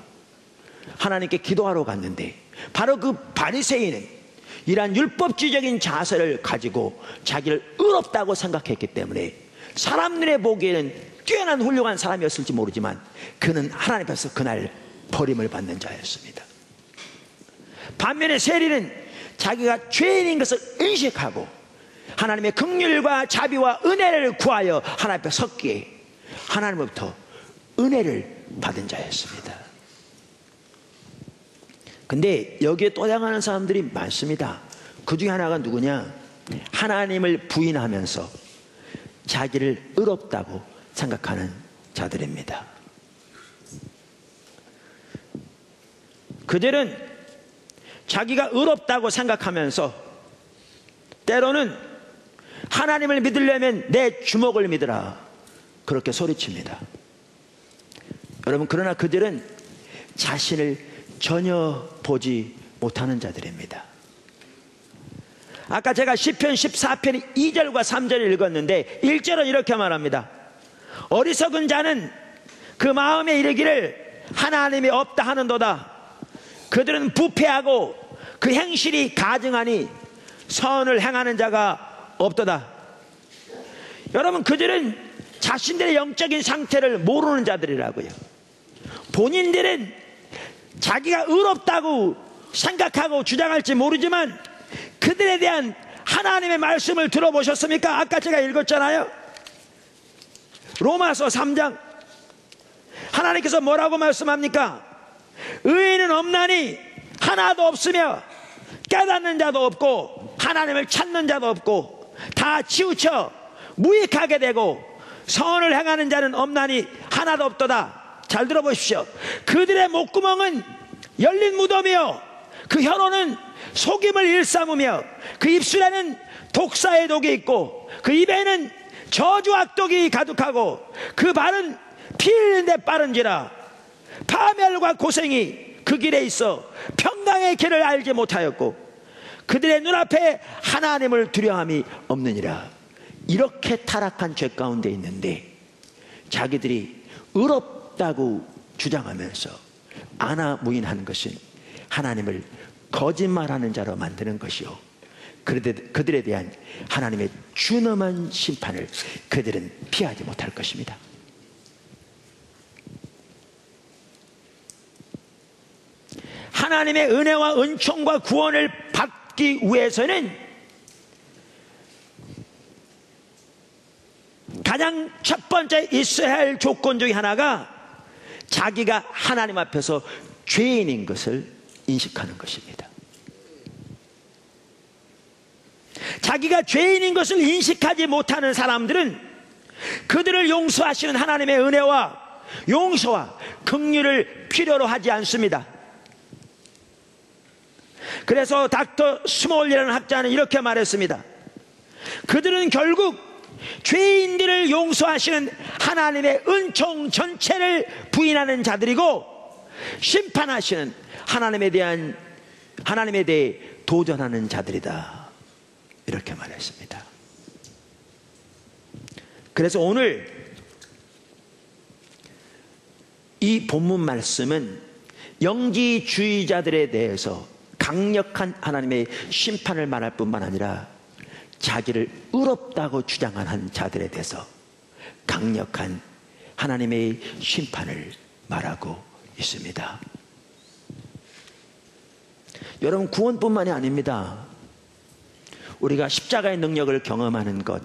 하나님께 기도하러 갔는데 바로 그 바리새인은 이러한 율법주의적인 자세를 가지고 자기를 의롭다고 생각했기 때문에 사람 눈에 보기에는 뛰어난 훌륭한 사람이었을지 모르지만 그는 하나님 앞에서 그날 버림을 받는 자였습니다. 반면에 세리는 자기가 죄인인 것을 인식하고 하나님의 긍휼과 자비와 은혜를 구하여 하나님 앞에 섰기에 하나님으로부터 은혜를 받은 자였습니다. 근데 여기에 또 당하는 사람들이 많습니다. 그 중에 하나가 누구냐? 하나님을 부인하면서 자기를 의롭다고 생각하는 자들입니다. 그들은 자기가 의롭다고 생각하면서 때로는 하나님을 믿으려면 내 주먹을 믿으라 그렇게 소리칩니다. 여러분, 그러나 그들은 자신을 전혀 보지 못하는 자들입니다. 아까 제가 시편 14편 2절과 3절을 읽었는데 1절은 이렇게 말합니다. 어리석은 자는 그 마음에 이르기를 하나님이 없다 하는도다. 그들은 부패하고 그 행실이 가증하니 선을 행하는 자가 없도다. 여러분, 그들은 자신들의 영적인 상태를 모르는 자들이라고요. 본인들은 자기가 의롭다고 생각하고 주장할지 모르지만 그들에 대한 하나님의 말씀을 들어보셨습니까? 아까 제가 읽었잖아요. 로마서 3장 하나님께서 뭐라고 말씀합니까? 의인은 없나니 하나도 없으며 깨닫는 자도 없고 하나님을 찾는 자도 없고 다 치우쳐 무익하게 되고 선을 행하는 자는 없나니 하나도 없도다. 잘 들어보십시오. 그들의 목구멍은 열린 무덤이요 그 혀로는 속임을 일삼으며 그 입술에는 독사의 독이 있고 그 입에는 저주 악독이 가득하고 그 발은 피 흘리는 데 빠른지라. 파멸과 고생이 그 길에 있어 평강의 길을 알지 못하였고 그들의 눈앞에 하나님을 두려움이 없느니라. 이렇게 타락한 죄 가운데 있는데 자기들이 의롭다고 주장하면서 아나무인하는 것은 하나님을 거짓말하는 자로 만드는 것이요 그들에 대한 하나님의 준엄한 심판을 그들은 피하지 못할 것입니다. 하나님의 은혜와 은총과 구원을 받기 위해서는 가장 첫 번째 있어야 할 조건 중에 하나가 자기가 하나님 앞에서 죄인인 것을 인식하는 것입니다. 자기가 죄인인 것을 인식하지 못하는 사람들은 그들을 용서하시는 하나님의 은혜와 용서와 긍휼을 필요로 하지 않습니다. 그래서 닥터 스몰이라는 학자는 이렇게 말했습니다. 그들은 결국 죄인들을 용서하시는 하나님의 은총 전체를 부인하는 자들이고, 심판하시는 하나님에 대해 도전하는 자들이다, 이렇게 말했습니다. 그래서 오늘 이 본문 말씀은 영지주의자들에 대해서 강력한 하나님의 심판을 말할 뿐만 아니라 자기를 의롭다고 주장하는 자들에 대해서 강력한 하나님의 심판을 말하고 있습니다. 여러분, 구원뿐만이 아닙니다. 우리가 십자가의 능력을 경험하는 것,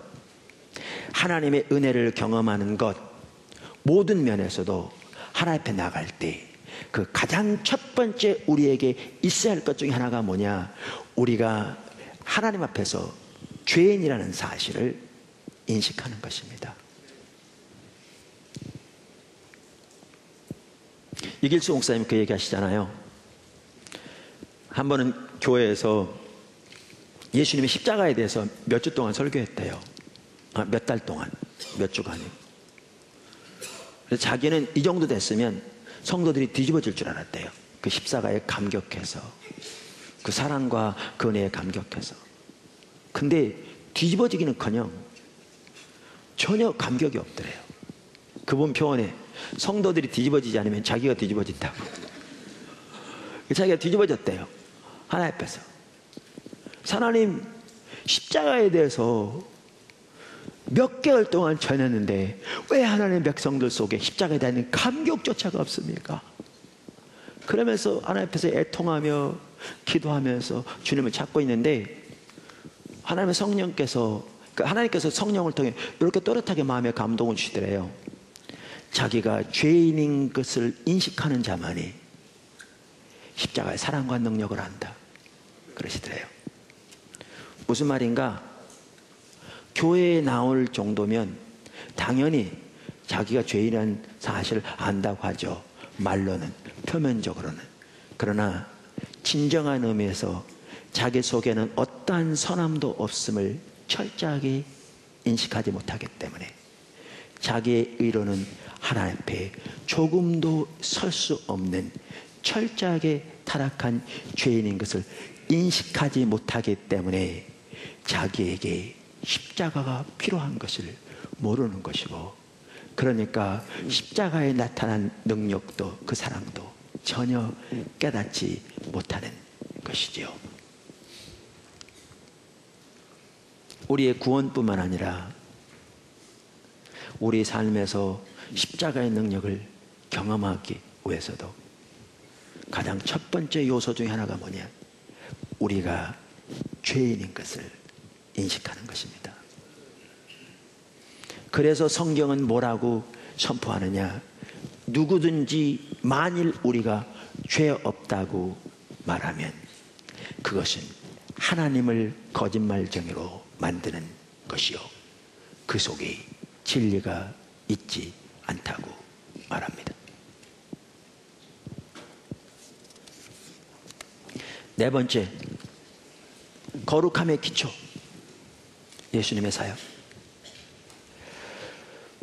하나님의 은혜를 경험하는 것, 모든 면에서도 하나님 앞에 나갈 때 그 가장 첫 번째 우리에게 있어야 할 것 중에 하나가 뭐냐? 우리가 하나님 앞에서 죄인이라는 사실을 인식하는 것입니다. 이길수 목사님 그 얘기하시잖아요. 한 번은 교회에서 예수님의 십자가에 대해서 몇 주 동안 설교했대요. 몇 달 동안, 몇 주간이요. 그래서 자기는 이 정도 됐으면 성도들이 뒤집어질 줄 알았대요. 그 십자가에 감격해서, 그 사랑과 그 은혜에 감격해서. 근데 뒤집어지기는커녕 전혀 감격이 없더래요. 그분 표현에 성도들이 뒤집어지지 않으면 자기가 뒤집어진다고. 자기가 뒤집어졌대요, 하나님 앞에서. 하나님 십자가에 대해서 몇 개월 동안 전했는데 왜 하나님의 백성들 속에 십자가에 대한 감격조차가 없습니까? 그러면서 하나님 앞에서 애통하며 기도하면서 주님을 찾고 있는데, 하나님의 성령께서, 하나님께서 성령을 통해 이렇게 또렷하게 마음에 감동을 주시더래요. 자기가 죄인인 것을 인식하는 자만이 십자가의 사랑과 능력을 안다, 그러시더래요. 무슨 말인가? 교회에 나올 정도면 당연히 자기가 죄인이라는 사실을 안다고 하죠, 말로는, 표면적으로는. 그러나 진정한 의미에서 자기 속에는 어떠한 선함도 없음을 철저하게 인식하지 못하기 때문에 자기의 의로는 하나님 앞에 조금도 설 수 없는 철저하게 타락한 죄인인 것을 인식하지 못하기 때문에 자기에게 십자가가 필요한 것을 모르는 것이고, 그러니까 십자가에 나타난 능력도 그 사랑도 전혀 깨닫지 못하는 것이지요. 우리의 구원뿐만 아니라 우리 삶에서 십자가의 능력을 경험하기 위해서도 가장 첫 번째 요소 중에 하나가 뭐냐? 우리가 죄인인 것을 인식하는 것입니다. 그래서 성경은 뭐라고 선포하느냐? 누구든지 만일 우리가 죄 없다고 말하면 그것은 하나님을 거짓말쟁이로 만드는 것이요, 그 속에 진리가 있지 않다고 말합니다. 네 번째, 거룩함의 기초, 예수님의 사역.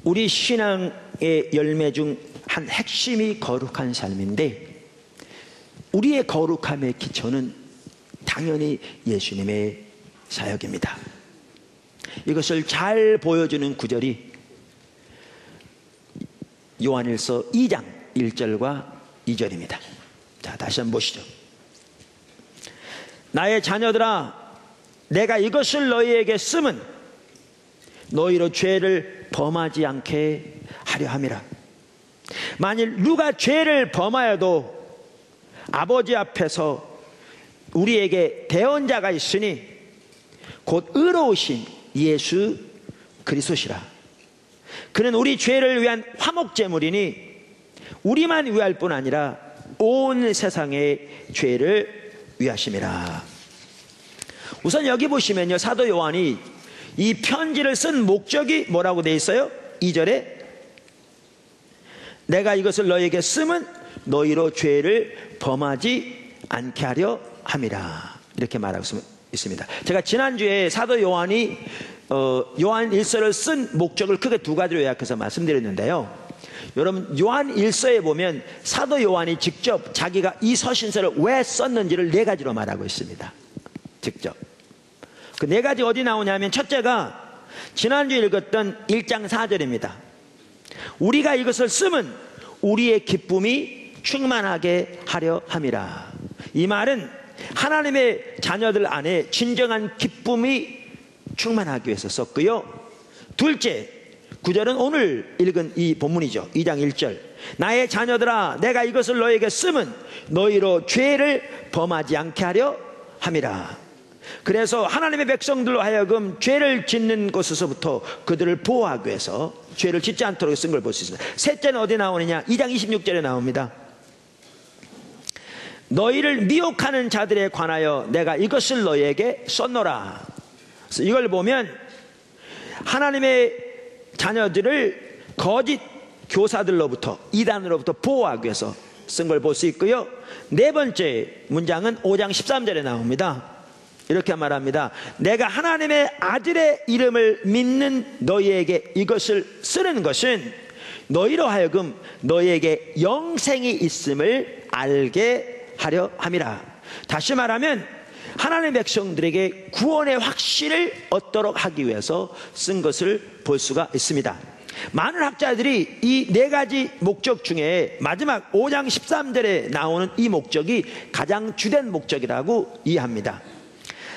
우리 신앙의 열매 중 한 핵심이 거룩한 삶인데, 우리의 거룩함의 기초는 당연히 예수님의 사역입니다. 이것을 잘 보여주는 구절이 요한일서 2장 1절과 2절입니다. 자, 다시 한번 보시죠. 나의 자녀들아, 내가 이것을 너희에게 쓰면 너희로 죄를 범하지 않게 하려 함이라. 만일 누가 죄를 범하여도 아버지 앞에서 우리에게 대언자가 있으니 곧 의로우신 예수 그리스도시라. 그는 우리 죄를 위한 화목제물이니 우리만 위할 뿐 아니라 온 세상의 죄를 위하심이라. 우선 여기 보시면요, 사도 요한이 이 편지를 쓴 목적이 뭐라고 되어 있어요? 2절에 내가 이것을 너희에게 쓰면 너희로 죄를 범하지 않게 하려 함이라, 이렇게 말하고 있습니다. 제가 지난주에 사도 요한이 요한 일서를 쓴 목적을 크게 두 가지로 요약해서 말씀드렸는데요. 여러분, 요한 일서에 보면 사도 요한이 직접 자기가 이 서신서를 왜 썼는지를 네 가지로 말하고 있습니다. 직접. 그 네 가지 어디 나오냐면, 첫째가 지난주에 읽었던 1장 4절입니다. 우리가 이것을 쓰면 우리의 기쁨이 충만하게 하려 함이라. 이 말은 하나님의 자녀들 안에 진정한 기쁨이 충만하기 위해서 썼고요. 둘째, 9절은 오늘 읽은 이 본문이죠. 2장 1절. 나의 자녀들아, 내가 이것을 너에게 쓰면 너희로 죄를 범하지 않게 하려 함이라. 그래서 하나님의 백성들로 하여금 죄를 짓는 곳에서부터 그들을 보호하기 위해서 죄를 짓지 않도록 쓴 걸 볼 수 있습니다. 셋째는 어디 나오느냐? 2장 26절에 나옵니다. 너희를 미혹하는 자들에 관하여 내가 이것을 너희에게 썼노라. 그래서 이걸 보면 하나님의 자녀들을 거짓 교사들로부터, 이단으로부터 보호하기 위해서 쓴 걸 볼 수 있고요. 네 번째 문장은 5장 13절에 나옵니다. 이렇게 말합니다. 내가 하나님의 아들의 이름을 믿는 너희에게 이것을 쓰는 것은 너희로 하여금 너희에게 영생이 있음을 알게 하려 함이라. 다시 말하면 하나님의 백성들에게 구원의 확신을 얻도록 하기 위해서 쓴 것을 볼 수가 있습니다. 많은 학자들이 이 네 가지 목적 중에 마지막 5장 13절에 나오는 이 목적이 가장 주된 목적이라고 이해합니다.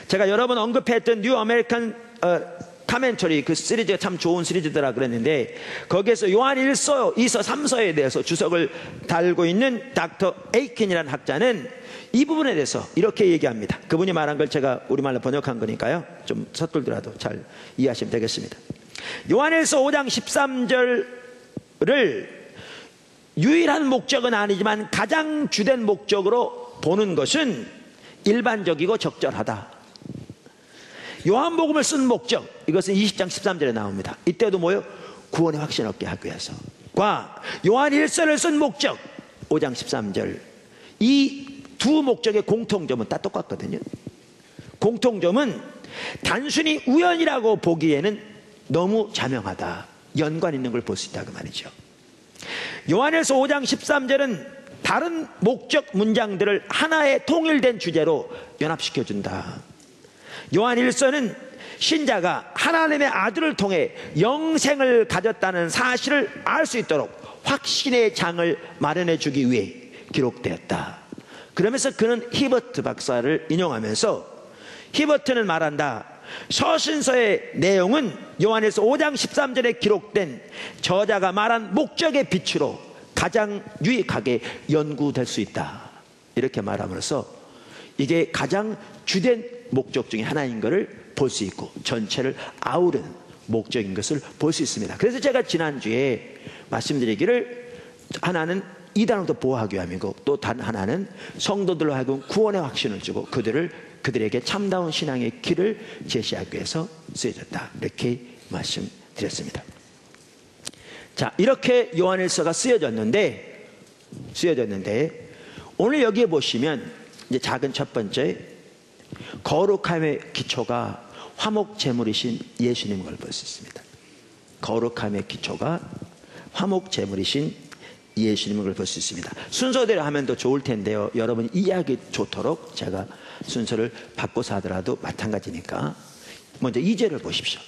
제가 여러 번 언급했던 뉴 아메리칸 카멘터리, 그 시리즈가 참 좋은 시리즈더라 그랬는데, 거기에서 요한 1서, 2서, 3서에 대해서 주석을 달고 있는 닥터 에이킨이라는 학자는 이 부분에 대해서 이렇게 얘기합니다. 그분이 말한 걸 제가 우리말로 번역한 거니까요, 좀 서툴더라도 잘 이해하시면 되겠습니다. 요한 1서 5장 13절을 유일한 목적은 아니지만 가장 주된 목적으로 보는 것은 일반적이고 적절하다. 요한복음을 쓴 목적, 이것은 20장 13절에 나옵니다. 이때도 뭐요? 구원의 확신 얻게 하기 위해서. 과 요한 1서를 쓴 목적, 5장 13절. 이 두 목적의 공통점은 다 똑같거든요. 공통점은 단순히 우연이라고 보기에는 너무 자명하다, 연관 있는 걸 볼 수 있다 그 말이죠. 요한일서 5장 13절은 다른 목적 문장들을 하나의 통일된 주제로 연합시켜준다. 요한 1서는 신자가 하나님의 아들을 통해 영생을 가졌다는 사실을 알 수 있도록 확신의 장을 마련해 주기 위해 기록되었다. 그러면서 그는 히버트 박사를 인용하면서, 히버트는 말한다. 서신서의 내용은 요한일서 5장 13절에 기록된 저자가 말한 목적의 빛으로 가장 유익하게 연구될 수 있다. 이렇게 말함으로써 이게 가장 주된 목적 중에 하나인 것을 볼 수 있고, 전체를 아우르는 목적인 것을 볼 수 있습니다. 그래서 제가 지난주에 말씀드리기를, 하나는 이단으로부터 보호하기 위함이고, 또 단 하나는 성도들로 하여금 구원의 확신을 주고 그들에게 참다운 신앙의 길을 제시하기 위해서 쓰여졌다. 이렇게 말씀드렸습니다. 자, 이렇게 요한일서가 쓰여졌는데 오늘 여기에 보시면 이제 작은 첫 번째, 거룩함의 기초가 화목 제물이신 예수님인 걸 볼 수 있습니다. 거룩함의 기초가 화목 제물이신 예수님인 걸 볼 수 있습니다. 순서대로 하면 더 좋을 텐데요, 여러분 이해하기 좋도록 제가 순서를 바꿔서 하더라도 마찬가지니까 먼저 2절을 보십시오.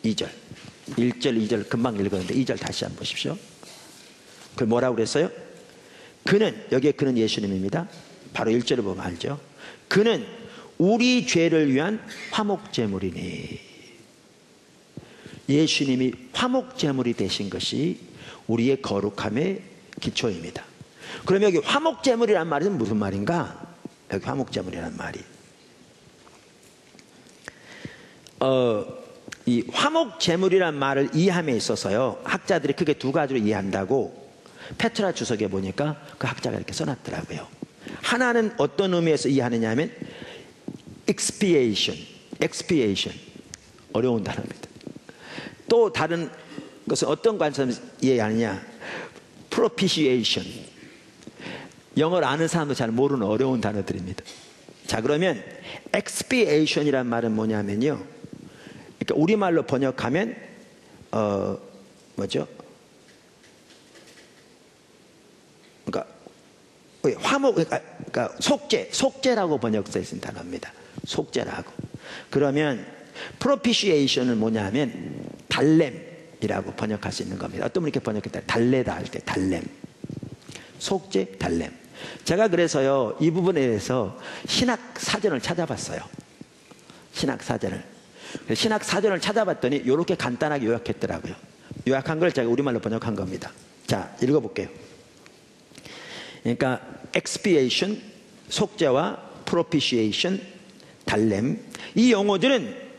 2절, 1절, 2절 금방 읽었는데 2절 다시 한번 보십시오. 그 뭐라고 그랬어요? 그는, 여기에 그는 예수님입니다. 바로 1절을 보면 알죠. 그는 우리 죄를 위한 화목제물이니. 예수님이 화목제물이 되신 것이 우리의 거룩함의 기초입니다. 그럼 여기 화목제물이란 말은 무슨 말인가? 여기 화목제물이란 말이, 이 화목제물이란 말을 이해함에 있어서요, 학자들이 크게 두 가지로 이해한다고 페트라 주석에 보니까 그 학자가 이렇게 써놨더라고요. 하나는 어떤 의미에서 이해하느냐 하면 expiation, 어려운 단어입니다. 또 다른 것은 어떤 관점에서 이해하느냐, propitiation, 영어를 아는 사람도 잘 모르는 어려운 단어들입니다. 자, 그러면 expiation이란 말은 뭐냐면요, 그러니까 우리말로 번역하면 뭐죠? 그러니까 화목, 그러니까 속죄라고 번역되어 있는 단어입니다. 속죄라고. 그러면 propitiation은 뭐냐면 달램이라고 번역할 수 있는 겁니다. 어떤 분이 이렇게 번역했다. 달래다 할 때 달램. 속죄, 달램. 제가 그래서요, 이 부분에 대해서 신학 사전을 찾아봤어요. 신학 사전을 찾아봤더니 이렇게 간단하게 요약했더라고요. 요약한 걸 제가 우리말로 번역한 겁니다. 자, 읽어볼게요. 그러니까 expiation, 속죄와 propitiation, 달램, 이 용어들은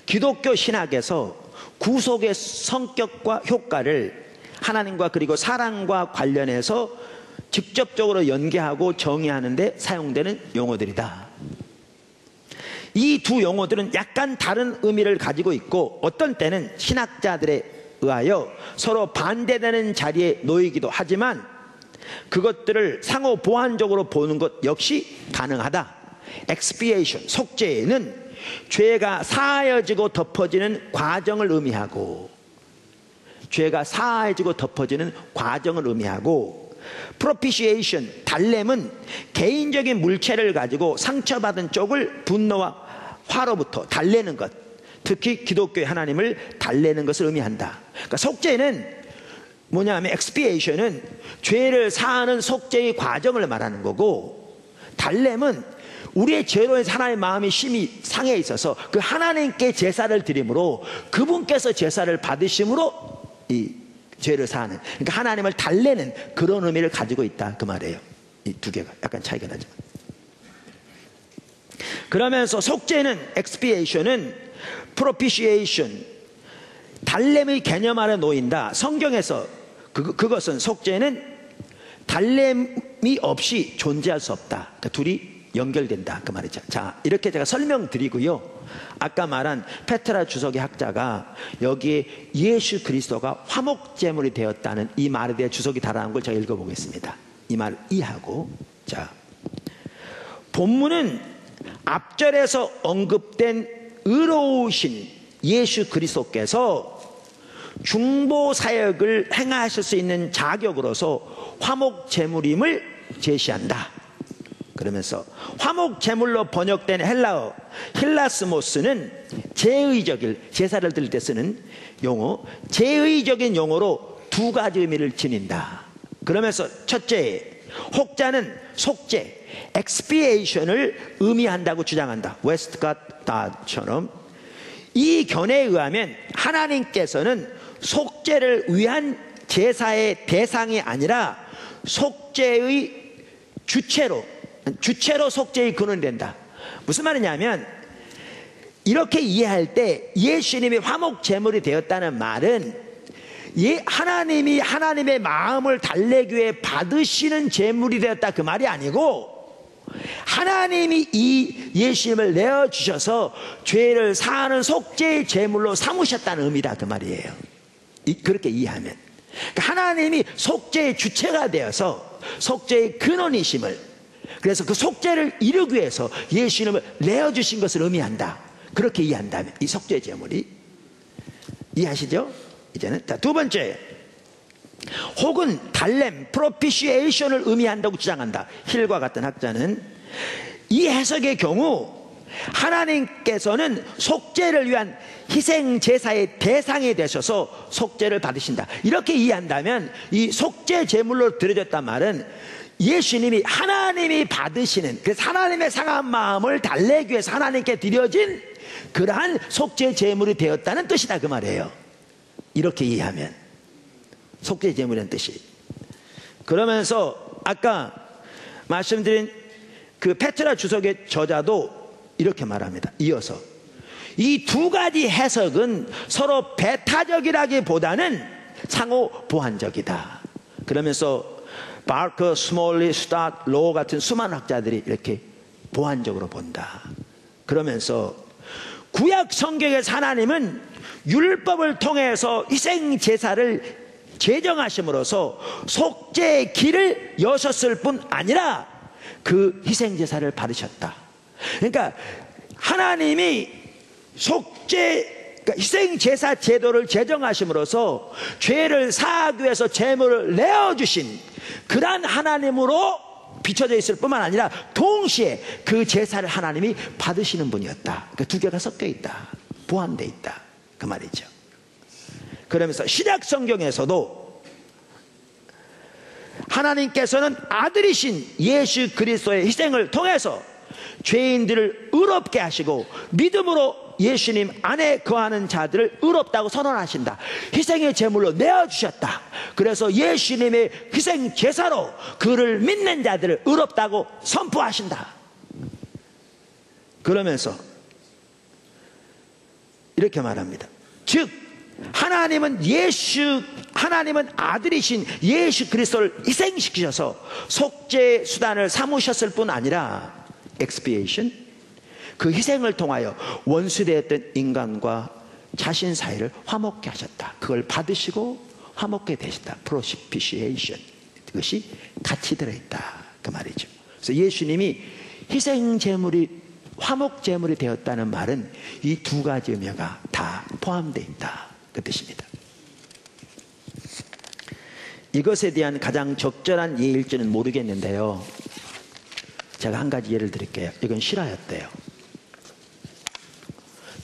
기독교 신학에서 구속의 성격과 효과를 하나님과 그리고 사랑과 관련해서 직접적으로 연계하고 정의하는 데 사용되는 용어들이다. 이 두 용어들은 약간 다른 의미를 가지고 있고 어떤 때는 신학자들에 의하여 서로 반대되는 자리에 놓이기도 하지만 그것들을 상호 보완적으로 보는 것 역시 가능하다. expiation, 속죄는 죄가 사하여지고 덮어지는 과정을 의미하고, 죄가 사하여지고 덮어지는 과정을 의미하고, propitiation, 달램은 개인적인 물체를 가지고 상처받은 쪽을 분노와 화로부터 달래는 것, 특히 기독교의 하나님을 달래는 것을 의미한다. 그러니까 속죄는 뭐냐면 expiation은 죄를 사하는 속죄의 과정을 말하는 거고, 달램은 우리의 죄로 인해서 하나님의 마음이 심히 상해 있어서 그 하나님께 제사를 드림으로 그분께서 제사를 받으심으로 이 죄를 사하는, 그러니까 하나님을 달래는 그런 의미를 가지고 있다, 그 말이에요. 이 두 개가 약간 차이가 나죠. 그러면서 속죄는, expiation은 propitiation, 달램의 개념 아래 놓인다. 성경에서 그것은, 속죄는 달램이 없이 존재할 수 없다. 그러니까 둘이 연결된다, 그 말이죠. 자, 이렇게 제가 설명드리고요, 아까 말한 페트라 주석의 학자가 여기에 예수 그리스도가 화목제물이 되었다는 이 말에 대해 주석이 달아난 걸 제가 읽어보겠습니다. 이 말을 이해하고. 자, 본문은 앞절에서 언급된 의로우신 예수 그리스도께서 중보 사역을 행하실 수 있는 자격으로서 화목제물임을 제시한다. 그러면서 화목제물로 번역된 헬라어 힐라스모스는 제의적인, 제사를 드릴 때 쓰는 용어, 제의적인 용어로 두 가지 의미를 지닌다. 그러면서 첫째, 혹자는 속죄, expiation을 의미한다고 주장한다. 웨스트가트처럼. 이 견해에 의하면 하나님께서는 속죄를 위한 제사의 대상이 아니라 속죄의 주체로 속죄의 근원이 된다. 무슨 말이냐면, 이렇게 이해할 때 예수님이 화목제물이 되었다는 말은 하나님이 하나님의 마음을 달래기 위해 받으시는 제물이 되었다, 그 말이 아니고, 하나님이 이 예수님을 내어주셔서 죄를 사하는 속죄의 제물로 삼으셨다는 의미다, 그 말이에요. 그렇게 이해하면, 그러니까 하나님이 속죄의 주체가 되어서 속죄의 근원이심을, 그래서 그 속죄를 이루기 위해서 예수님을 내어주신 것을 의미한다. 그렇게 이해한다면 이 속죄 제물이, 이해하시죠? 이제는 자, 두 번째, 혹은 달램, propitiation을 의미한다고 주장한다. 힐과 같은 학자는 이 해석의 경우 하나님께서는 속죄를 위한 희생 제사의 대상이 되셔서 속죄를 받으신다, 이렇게 이해한다면 이 속죄 제물로 드려졌단 말은 예수님이 하나님이 받으시는, 그래서 하나님의 상한 마음을 달래기 위해서 하나님께 드려진 그러한 속죄 제물이 되었다는 뜻이다, 그 말이에요. 이렇게 이해하면 속죄 제물이라는 뜻이. 그러면서 아까 말씀드린 그 페트라 주석의 저자도 이렇게 말합니다. 이어서 이 두 가지 해석은 서로 배타적이라기보다는 상호 보완적이다. 그러면서 바커, 스몰리, 스타트, 로우 같은 수많은 학자들이 이렇게 보완적으로 본다. 그러면서 구약 성경에서 하나님은 율법을 통해서 희생 제사를 제정하심으로써 속죄의 길을 여셨을 뿐 아니라 그 희생 제사를 받으셨다. 그러니까 하나님이 속죄, 그러니까 희생제사 제도를 제정하심으로써 죄를 사하기 위해서 제물을 내어주신 그러한 하나님으로 비춰져 있을 뿐만 아니라 동시에 그 제사를 하나님이 받으시는 분이었다. 그러니까 두 개가 섞여 있다, 보완되어 있다, 그 말이죠. 그러면서 신약 성경에서도 하나님께서는 아들이신 예수 그리스도의 희생을 통해서 죄인들을 의롭게 하시고 믿음으로 예수님 안에 거하는 자들을 의롭다고 선언하신다. 희생의 제물로 내어주셨다. 그래서 예수님의 희생 제사로 그를 믿는 자들을 의롭다고 선포하신다. 그러면서 이렇게 말합니다. 즉 하나님은 아들이신 예수 그리스도를 희생시키셔서 속죄 수단을 삼으셨을 뿐 아니라 expiation, 그 희생을 통하여 원수되었던 인간과 자신 사이를 화목케 하셨다. 그걸 받으시고 화목케 되셨다. propitiation, 그것이 같이 들어있다, 그 말이죠. 그래서 예수님이 희생 제물이 화목 제물이 되었다는 말은 이 두 가지 의미가 다 포함되어 있다, 그 뜻입니다. 이것에 대한 가장 적절한 예일지는 모르겠는데요, 제가 한 가지 예를 드릴게요. 이건 실화였대요.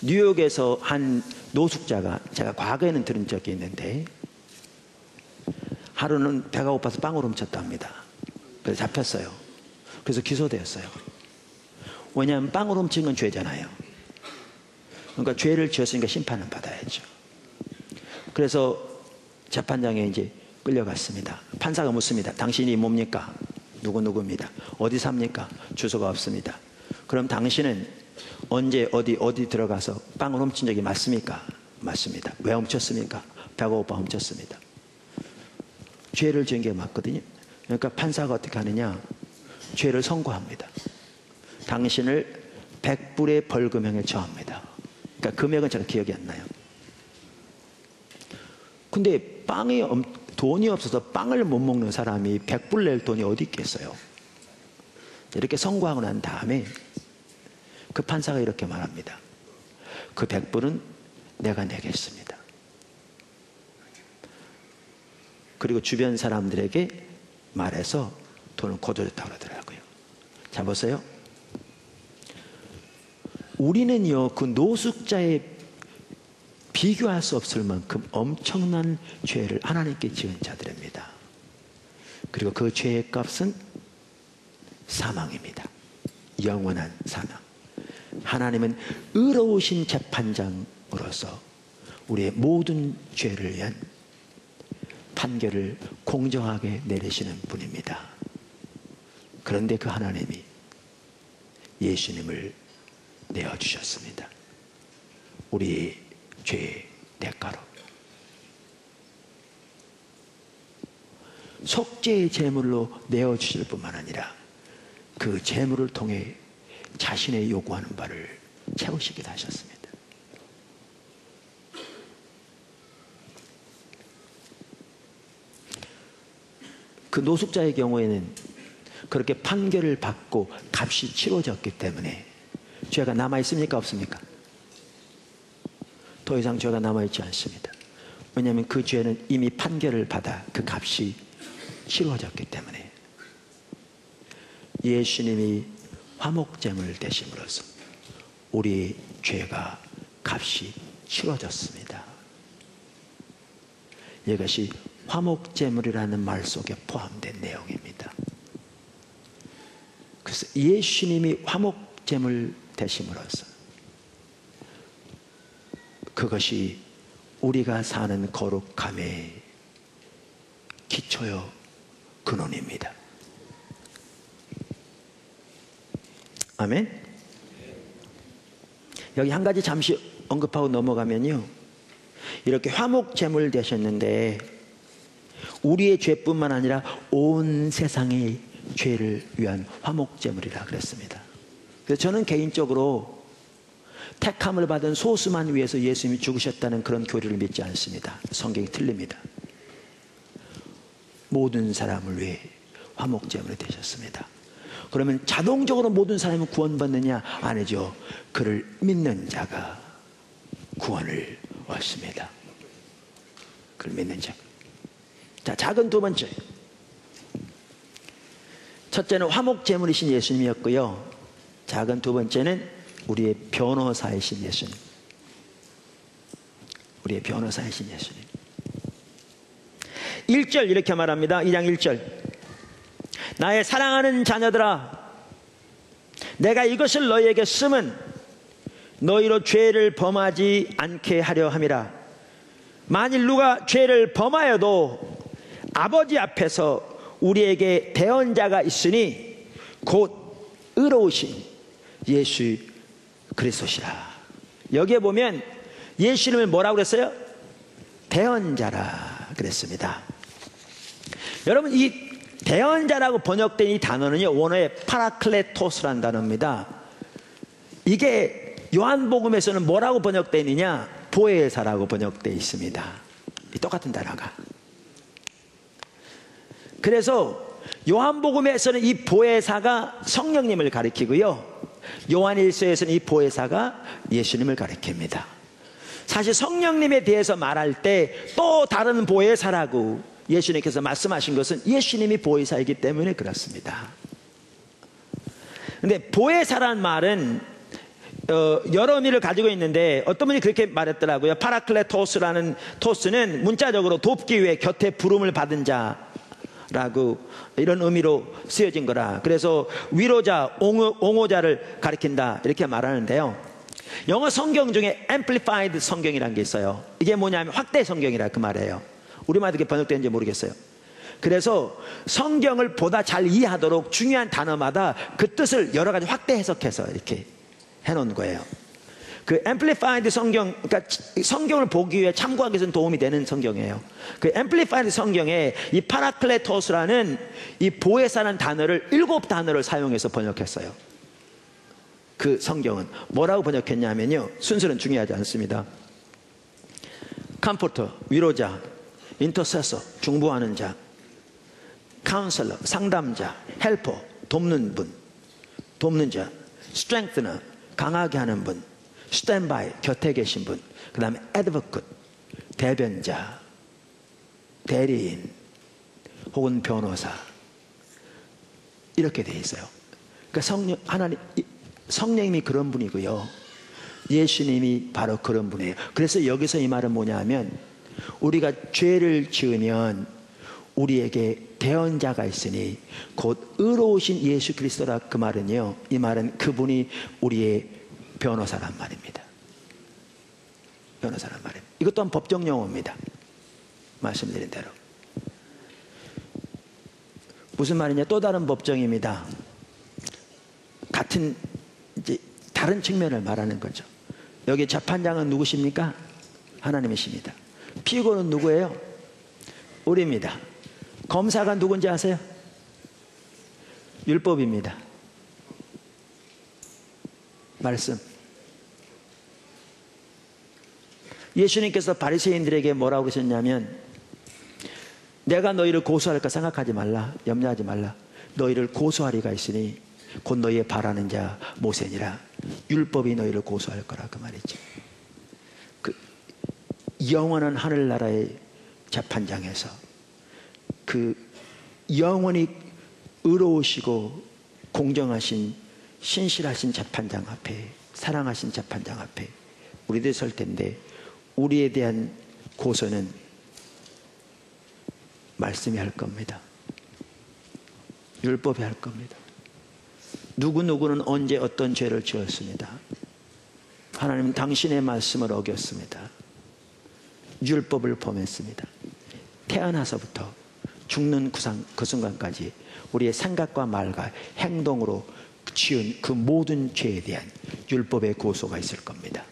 뉴욕에서 한 노숙자가, 제가 과거에는 들은 적이 있는데, 하루는 배가 고파서 빵을 훔쳤다 합니다. 그래서 잡혔어요. 그래서 기소되었어요. 왜냐하면 빵을 훔친 건 죄잖아요. 그러니까 죄를 지었으니까 심판을 받아야죠. 그래서 재판장에 이제 끌려갔습니다. 판사가 묻습니다. 당신이 뭡니까? 누구입니다. 어디 삽니까? 주소가 없습니다. 그럼 당신은 언제 어디 들어가서 빵을 훔친 적이 맞습니까? 맞습니다. 왜 훔쳤습니까? 배가 고파 훔쳤습니다. 죄를 지은 게 맞거든요. 그러니까 판사가 어떻게 하느냐, 죄를 선고합니다. 당신을 100불의 벌금형에 처합니다. 그러니까 금액은 제가 기억이 안 나요. 근데 돈이 없어서 빵을 못 먹는 사람이 100불 낼 돈이 어디 있겠어요? 이렇게 선고하고 난 다음에 그 판사가 이렇게 말합니다. 그 100불은 내가 내겠습니다. 그리고 주변 사람들에게 말해서 돈을 거둬줬다고 그러더라고요. 자, 보세요. 우리는요, 그 노숙자의 비교할 수 없을 만큼 엄청난 죄를 하나님께 지은 자들입니다. 그리고 그 죄의 값은 사망입니다. 영원한 사망. 하나님은 의로우신 재판장으로서 우리의 모든 죄를 위한 판결을 공정하게 내리시는 분입니다. 그런데 그 하나님이 예수님을 내어주셨습니다. 우리의 죄의 대가로. 속죄의 제물로 내어주실 뿐만 아니라 그 제물을 통해 자신의 요구하는 바를 채우시기도 하셨습니다. 그 노숙자의 경우에는 그렇게 판결을 받고 값이 치러졌기 때문에 죄가 남아있습니까? 없습니까? 더 이상 죄가 남아있지 않습니다. 왜냐하면 그 죄는 이미 판결을 받아 그 값이 치러졌기 때문에. 예수님이 화목제물 되심으로써 우리의 죄가 값이 치러졌습니다. 이것이 화목제물이라는 말 속에 포함된 내용입니다. 그래서 예수님이 화목제물 되심으로써 그것이 우리가 사는 거룩함의 기초요 근원입니다. 아멘. 여기 한 가지 잠시 언급하고 넘어가면요, 이렇게 화목제물 되셨는데 우리의 죄뿐만 아니라 온 세상의 죄를 위한 화목제물이라 그랬습니다. 그래서 저는 개인적으로 택함을 받은 소수만 위해서 예수님이 죽으셨다는 그런 교리를 믿지 않습니다. 성경이 틀립니다. 모든 사람을 위해 화목제물이 되셨습니다. 그러면 자동적으로 모든 사람이 구원받느냐? 아니죠. 그를 믿는 자가 구원을 얻습니다. 그걸 믿는 자. 자, 작은 두 번째. 첫째는 화목제물이신 예수님이었고요. 작은 두 번째는 우리의 변호사이신 예수님. 우리의 변호사이신 예수님. 1절 이렇게 말합니다. 2장 1절. 나의 사랑하는 자녀들아, 내가 이것을 너희에게 쓰면 너희로 죄를 범하지 않게 하려 함이라. 만일 누가 죄를 범하여도 아버지 앞에서 우리에게 대언자가 있으니 곧 의로우신 예수 그리스도시라. 여기에 보면 예수님을 뭐라고 그랬어요? 대언자라 그랬습니다. 여러분, 이 대언자라고 번역된 이 단어는요, 원어의 파라클레토스라는 단어입니다. 이게 요한복음에서는 뭐라고 번역되어 있느냐? 보혜사라고 번역되어 있습니다. 똑같은 단어가. 그래서 요한복음에서는 이 보혜사가 성령님을 가리키고요, 요한일서에서는 이 보혜사가 예수님을 가리킵니다. 사실 성령님에 대해서 말할 때 또 다른 보혜사라고 예수님께서 말씀하신 것은 예수님이 보혜사이기 때문에 그렇습니다. 근데 보혜사란 말은 여러 의미를 가지고 있는데, 어떤 분이 그렇게 말했더라고요. 파라클레토스라는 토스는 문자적으로 돕기 위해 곁에 부름을 받은 자라고, 이런 의미로 쓰여진 거라. 그래서 위로자, 옹호자를 가리킨다 이렇게 말하는데요, 영어 성경 중에 Amplified 성경이라는 게 있어요. 이게 뭐냐면 확대 성경이라 그 말이에요. 우리말로 어떻게 번역되는지 모르겠어요. 그래서 성경을 보다 잘 이해하도록 중요한 단어마다 그 뜻을 여러 가지 확대 해석해서 이렇게 해놓은 거예요. 그 Amplified 성경, 그러니까 성경을 보기 위해 참고하기 위해서는 도움이 되는 성경이에요. 그 Amplified 성경에 이 파라클레토스라는 이 보혜사라는 단어를 7단어를 사용해서 번역했어요. 그 성경은 뭐라고 번역했냐면요, 순서는 중요하지 않습니다. 컴포터, 위로자, 인터세서, 중보하는 자, 카운셀러, 상담자, 헬퍼, 돕는 분, 돕는 자, 스트렝스너, 강하게 하는 분, 스탠바이, 곁에 계신 분, 그 다음에 애드버컷, 대변자, 대리인, 혹은 변호사, 이렇게 되어 있어요. 그러니까 성령님이 그런 분이고요, 예수님이 바로 그런 분이에요. 그래서 여기서 이 말은 뭐냐면, 우리가 죄를 지으면 우리에게 대언자가 있으니 곧 의로우신 예수 그리스도라. 그 말은요, 이 말은 그분이 우리의 변호사란 말입니다. 변호사란 말입니다. 이것 또한 법정 용어입니다. 말씀드린 대로. 무슨 말이냐? 또 다른 법정입니다. 같은 이제 다른 측면을 말하는 거죠. 여기 재판장은 누구십니까? 하나님이십니다. 피고는 누구예요? 우리입니다. 검사가 누군지 아세요? 율법입니다. 말씀. 예수님께서 바리새인들에게 뭐라고 하셨냐면, 내가 너희를 고소할까 생각하지 말라, 염려하지 말라. 너희를 고소하리가 있으니 곧 너희의 바라는 자 모세니라. 율법이 너희를 고소할 거라, 그 말이죠. 그 영원한 하늘나라의 재판장에서 그 영원히 의로우시고 공정하신 신실하신 재판장 앞에, 사랑하신 재판장 앞에 우리들이 설 텐데, 우리에 대한 고소는 말씀이 할 겁니다. 율법이 할 겁니다. 누구누구는 언제 어떤 죄를 지었습니다. 하나님은 당신의 말씀을 어겼습니다. 율법을 범했습니다. 태어나서부터 죽는 그 순간까지 우리의 생각과 말과 행동으로 지은 그 모든 죄에 대한 율법의 고소가 있을 겁니다.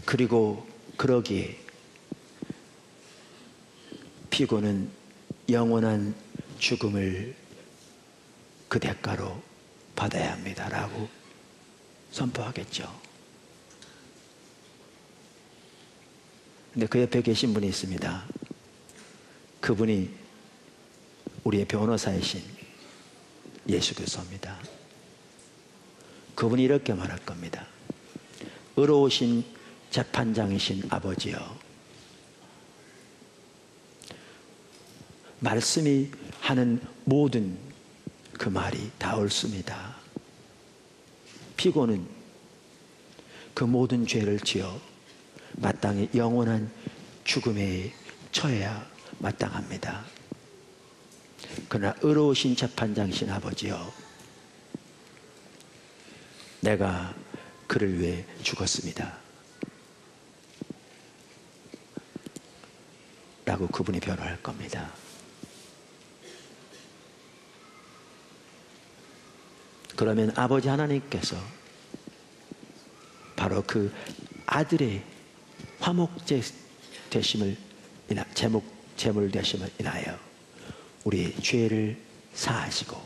그리고 그러기에 피고는 영원한 죽음을 그 대가로 받아야 합니다라고 선포하겠죠. 근데 그 옆에 계신 분이 있습니다. 그분이 우리의 변호사이신 예수 그리스도입니다. 그분이 이렇게 말할 겁니다. 의로우신 재판장이신 아버지여, 말씀이 하는 모든 그 말이 다 옳습니다. 피고는 그 모든 죄를 지어 마땅히 영원한 죽음에 처해야 마땅합니다. 그러나 의로우신 재판장이신 아버지여, 내가 그를 위해 죽었습니다 라고 그분이 변호할 겁니다. 그러면 아버지 하나님께서 바로 그 아들의 화목제 되심을 제물 되심을 인하여 우리의 죄를 사하시고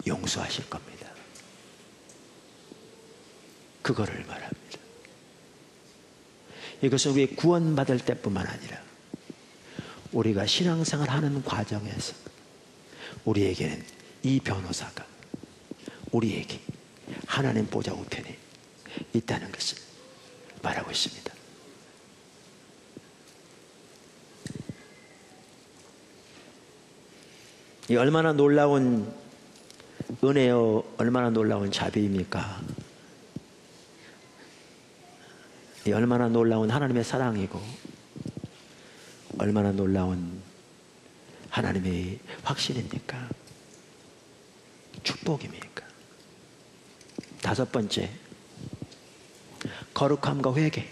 용서하실 겁니다. 그거를 말합니다. 이것은 우리 구원받을 때뿐만 아니라 우리가 신앙생활 하는 과정에서 우리에게는 이 변호사가 우리에게 하나님 보좌 우편에 있다는 것을 말하고 있습니다. 이 얼마나 놀라운 은혜요, 얼마나 놀라운 자비입니까? 이 얼마나 놀라운 하나님의 사랑이고 얼마나 놀라운 하나님의 확신입니까? 축복입니까? 다섯 번째, 거룩함과 회개.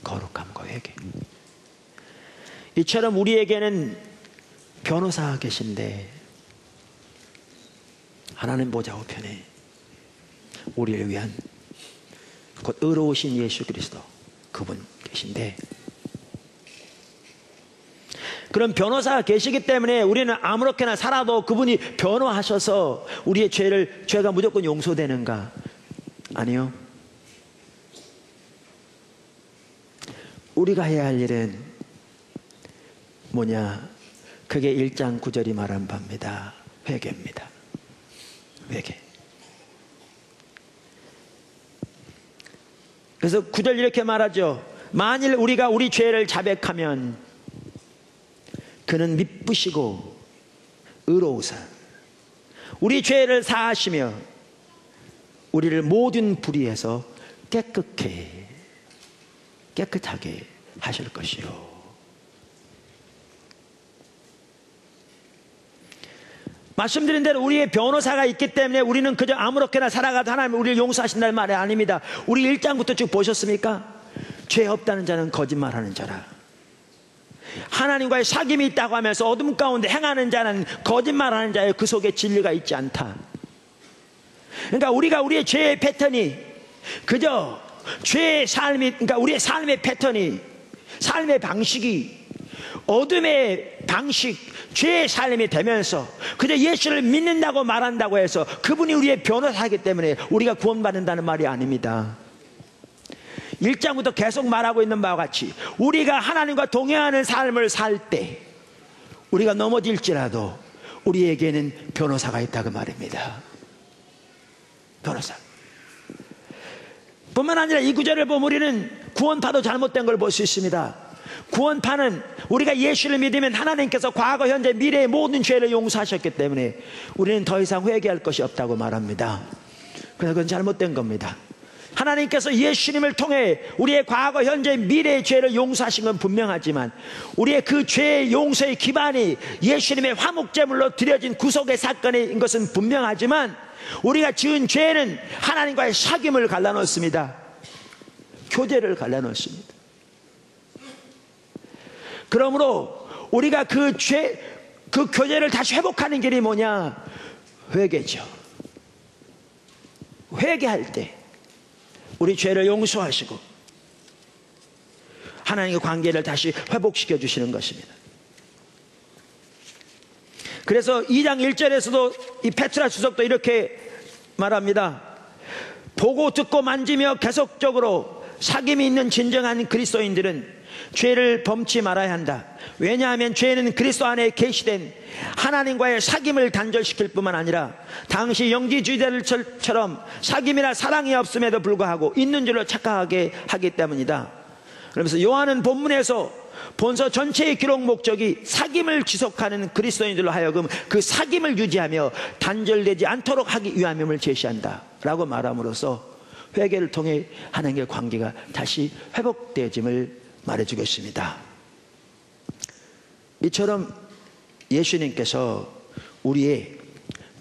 거룩함과 회개. 이처럼 우리에게는 변호사가 계신데 하나님 보좌 우편에 우리를 위한 곧 의로우신 예수 그리스도 그분 계신데, 그런 변호사가 계시기 때문에 우리는 아무렇게나 살아도 그분이 변호하셔서 우리의 죄가 무조건 용서되는가? 아니요. 우리가 해야 할 일은 뭐냐? 그게 1장 9절이 말한 바입니다. 회개입니다. 회개. 그래서 9절 이렇게 말하죠. 만일 우리가 우리 죄를 자백하면 그는 미쁘시고 의로우사 우리 죄를 사하시며 우리를 모든 불의에서 깨끗하게 하실 것이요. 말씀드린 대로 우리의 변호사가 있기 때문에 우리는 그저 아무렇게나 살아가도 하나님 우리를 용서하신다는 말이 아닙니다. 우리 1장부터 쭉 보셨습니까? 죄 없다는 자는 거짓말하는 자라. 하나님과의 사귐이 있다고 하면서 어둠 가운데 행하는 자는 거짓말하는 자예요. 그 속에 진리가 있지 않다. 그러니까 우리가 우리의 죄의 패턴이 그저 죄의 삶이, 그러니까 우리의 삶의 패턴이, 삶의 방식이 어둠의 방식, 죄의 삶이 되면서 그저 예수를 믿는다고 말한다고 해서 그분이 우리의 변호사이기 때문에 우리가 구원받는다는 말이 아닙니다. 1장부터 계속 말하고 있는 바와 같이 우리가 하나님과 동행하는 삶을 살 때 우리가 넘어질지라도 우리에게는 변호사가 있다고 말입니다. 변호사 뿐만 아니라 이 구절을 보면 우리는 구원파도 잘못된 걸 볼 수 있습니다. 구원파는 우리가 예수를 믿으면 하나님께서 과거, 현재, 미래의 모든 죄를 용서하셨기 때문에 우리는 더 이상 회개할 것이 없다고 말합니다. 그래서 그건 잘못된 겁니다. 하나님께서 예수님을 통해 우리의 과거, 현재, 미래의 죄를 용서하신 건 분명하지만 우리의 그 죄의 용서의 기반이 예수님의 화목제물로 드려진 구속의 사건인 것은 분명하지만 우리가 지은 죄는 하나님과의 사귐을 갈라놓습니다. 교제를 갈라놓습니다. 그러므로 우리가 그 교제를 다시 회복하는 길이 뭐냐? 회개죠. 회개할 때 우리 죄를 용서하시고 하나님과 관계를 다시 회복시켜 주시는 것입니다. 그래서 2장 1절에서도 이 페트라 주석도 이렇게 말합니다. 보고 듣고 만지며 계속적으로 사귐이 있는 진정한 그리스도인들은 죄를 범치 말아야 한다. 왜냐하면 죄는 그리스도 안에 계시된 하나님과의 사귐을 단절시킬 뿐만 아니라 당시 영지주의자들처럼 사귐이나 사랑이 없음에도 불구하고 있는 줄로 착각하게 하기 때문이다. 그러면서 요한은 본문에서 본서 전체의 기록 목적이 사귐을 지속하는 그리스도인들로 하여금 그 사귐을 유지하며 단절되지 않도록 하기 위함임을 제시한다 라고 말함으로써 회개를 통해 하나님과의 관계가 다시 회복되어짐을 말해주고 있습니다. 이처럼 예수님께서 우리의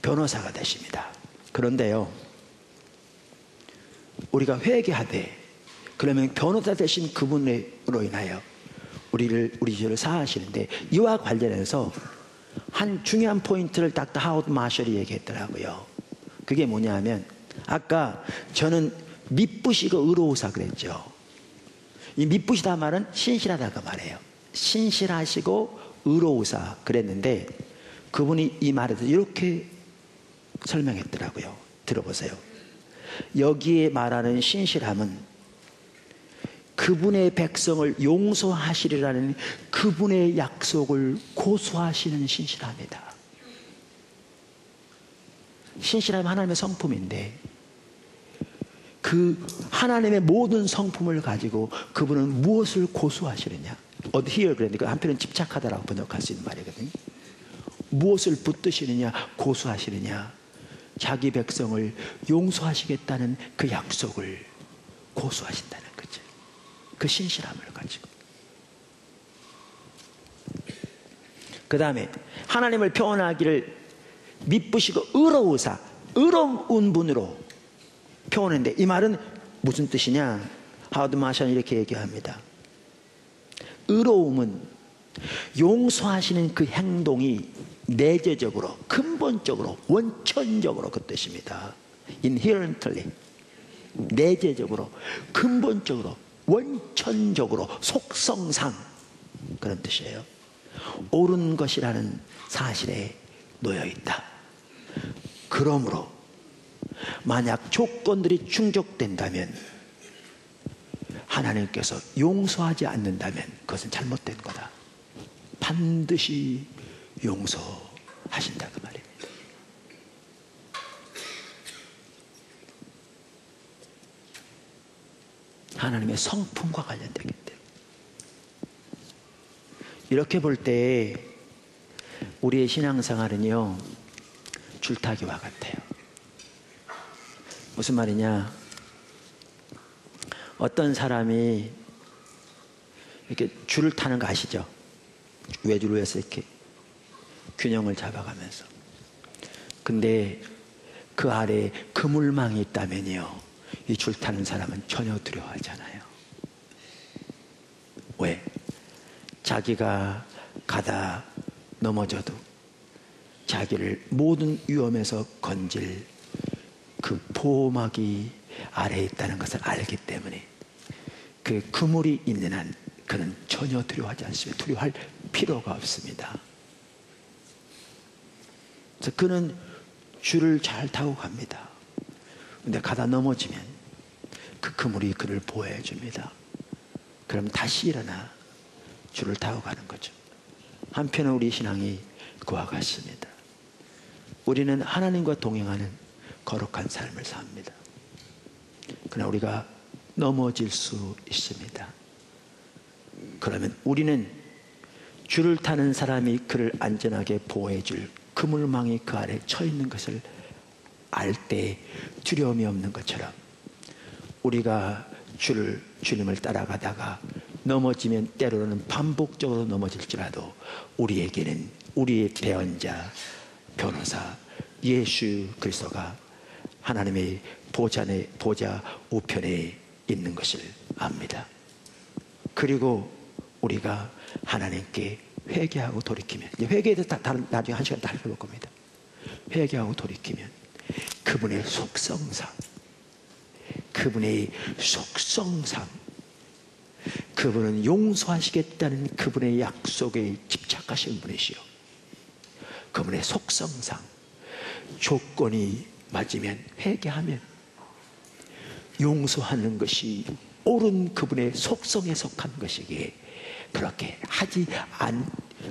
변호사가 되십니다. 그런데요, 우리가 회개하되 그러면 변호사 되신 그분으로 인하여 우리 죄를 사하시는데, 이와 관련해서 한 중요한 포인트를 닥터 하워드 마셜이 얘기했더라고요. 그게 뭐냐 하면, 아까 저는 미쁘시고 의로우사 그랬죠. 이 미쁘시다 말은 신실하다고 말해요. 신실하시고 의로우사 그랬는데, 그분이 이 말에서 이렇게 설명했더라고요. 들어보세요. 여기에 말하는 신실함은 그분의 백성을 용서하시리라는 그분의 약속을 고수하시는 신실함이다. 신실함은 하나님의 성품인데, 그 하나님의 모든 성품을 가지고 그분은 무엇을 고수하시느냐. adhere 그러니까 한편은 집착하다라고 번역할 수 있는 말이거든요. 무엇을 붙드시느냐, 고수하시느냐. 자기 백성을 용서하시겠다는 그 약속을 고수하신다는 거죠. 그 신실함을 가지고. 그 다음에 하나님을 표현하기를 미쁘시고 의로우사, 의로운 분으로 표현했는데, 이 말은 무슨 뜻이냐. 하워드 마셜은 이렇게 얘기합니다. 의로움은 용서하시는 그 행동이 내재적으로, 근본적으로, 원천적으로 그 뜻입니다. inherently, 내재적으로, 근본적으로, 원천적으로, 속성상 그런 뜻이에요. 옳은 것이라는 사실에 놓여있다. 그러므로 만약 조건들이 충족된다면, 하나님께서 용서하지 않는다면 그것은 잘못된 거다. 반드시 용서하신다 그 말입니다. 하나님의 성품과 관련되기 때문에. 이렇게 볼 때 우리의 신앙생활은요, 줄타기와 같아요. 무슨 말이냐. 어떤 사람이 이렇게 줄을 타는 거 아시죠? 외줄을 해서 이렇게 균형을 잡아가면서. 근데 그 아래에 그물망이 있다면요, 이 줄 타는 사람은 전혀 두려워하지 않아요. 왜? 자기가 가다 넘어져도 자기를 모든 위험에서 건질 그 보호막이 아래에 있다는 것을 알기 때문에 그 그물이 있는 한 그는 전혀 두려워하지 않습니다. 두려워할 필요가 없습니다. 그래서 그는 줄을 잘 타고 갑니다. 근데 가다 넘어지면 그 그물이 그를 보호해 줍니다. 그럼 다시 일어나 줄을 타고 가는 거죠. 한편은 우리 신앙이 그와 같습니다. 우리는 하나님과 동행하는 거룩한 삶을 삽니다. 그러나 우리가 넘어질 수 있습니다. 그러면 우리는 줄을 타는 사람이 그를 안전하게 보호해 줄 그물망이 그 아래 쳐 있는 것을 알 때 두려움이 없는 것처럼, 우리가 주님을 따라가다가 넘어지면 때로는 반복적으로 넘어질지라도 우리에게는 우리의 대언자, 변호사 예수 그리스도가 하나님의 보좌 우편에 있는 것을 압니다. 그리고 우리가 하나님께 회개하고 돌이키면, 이제 회개에 대해서 나중에 한 시간 다 살펴볼 겁니다. 회개하고 돌이키면 그분의 속성상 그분은 용서하시겠다는 그분의 약속에 집착하신 분이시요, 그분의 속성상 조건이 맞으면, 회개하면 용서하는 것이 옳은 그분의 속성에 속한 것이기에 그렇게 하지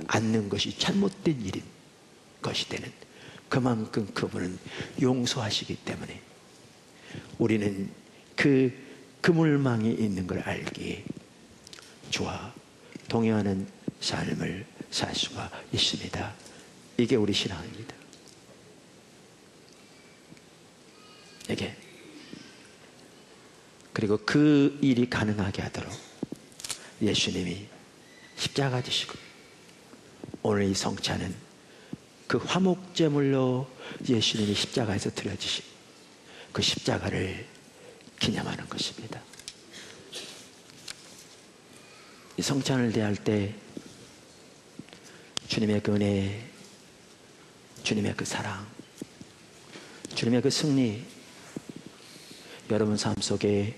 않는 것이 잘못된 일인 것이 되는, 그만큼 그분은 용서하시기 때문에 우리는 그 그물망이 있는 걸 알기에 주와 동행하는 삶을 살 수가 있습니다. 이게 우리 신앙입니다. 이게, 그리고 그 일이 가능하게 하도록 예수님이 십자가 지시고 오늘 이 성찬은 그 화목제물로 예수님이 십자가에서 드려지신 그 십자가를 기념하는 것입니다. 이 성찬을 대할 때 주님의 그 은혜, 주님의 그 사랑, 주님의 그 승리, 여러분 삶 속에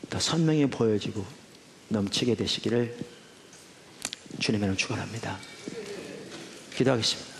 더 선명히 보여지고 넘치게 되시기를 주님의 이름으로 축원합니다. 기도하겠습니다.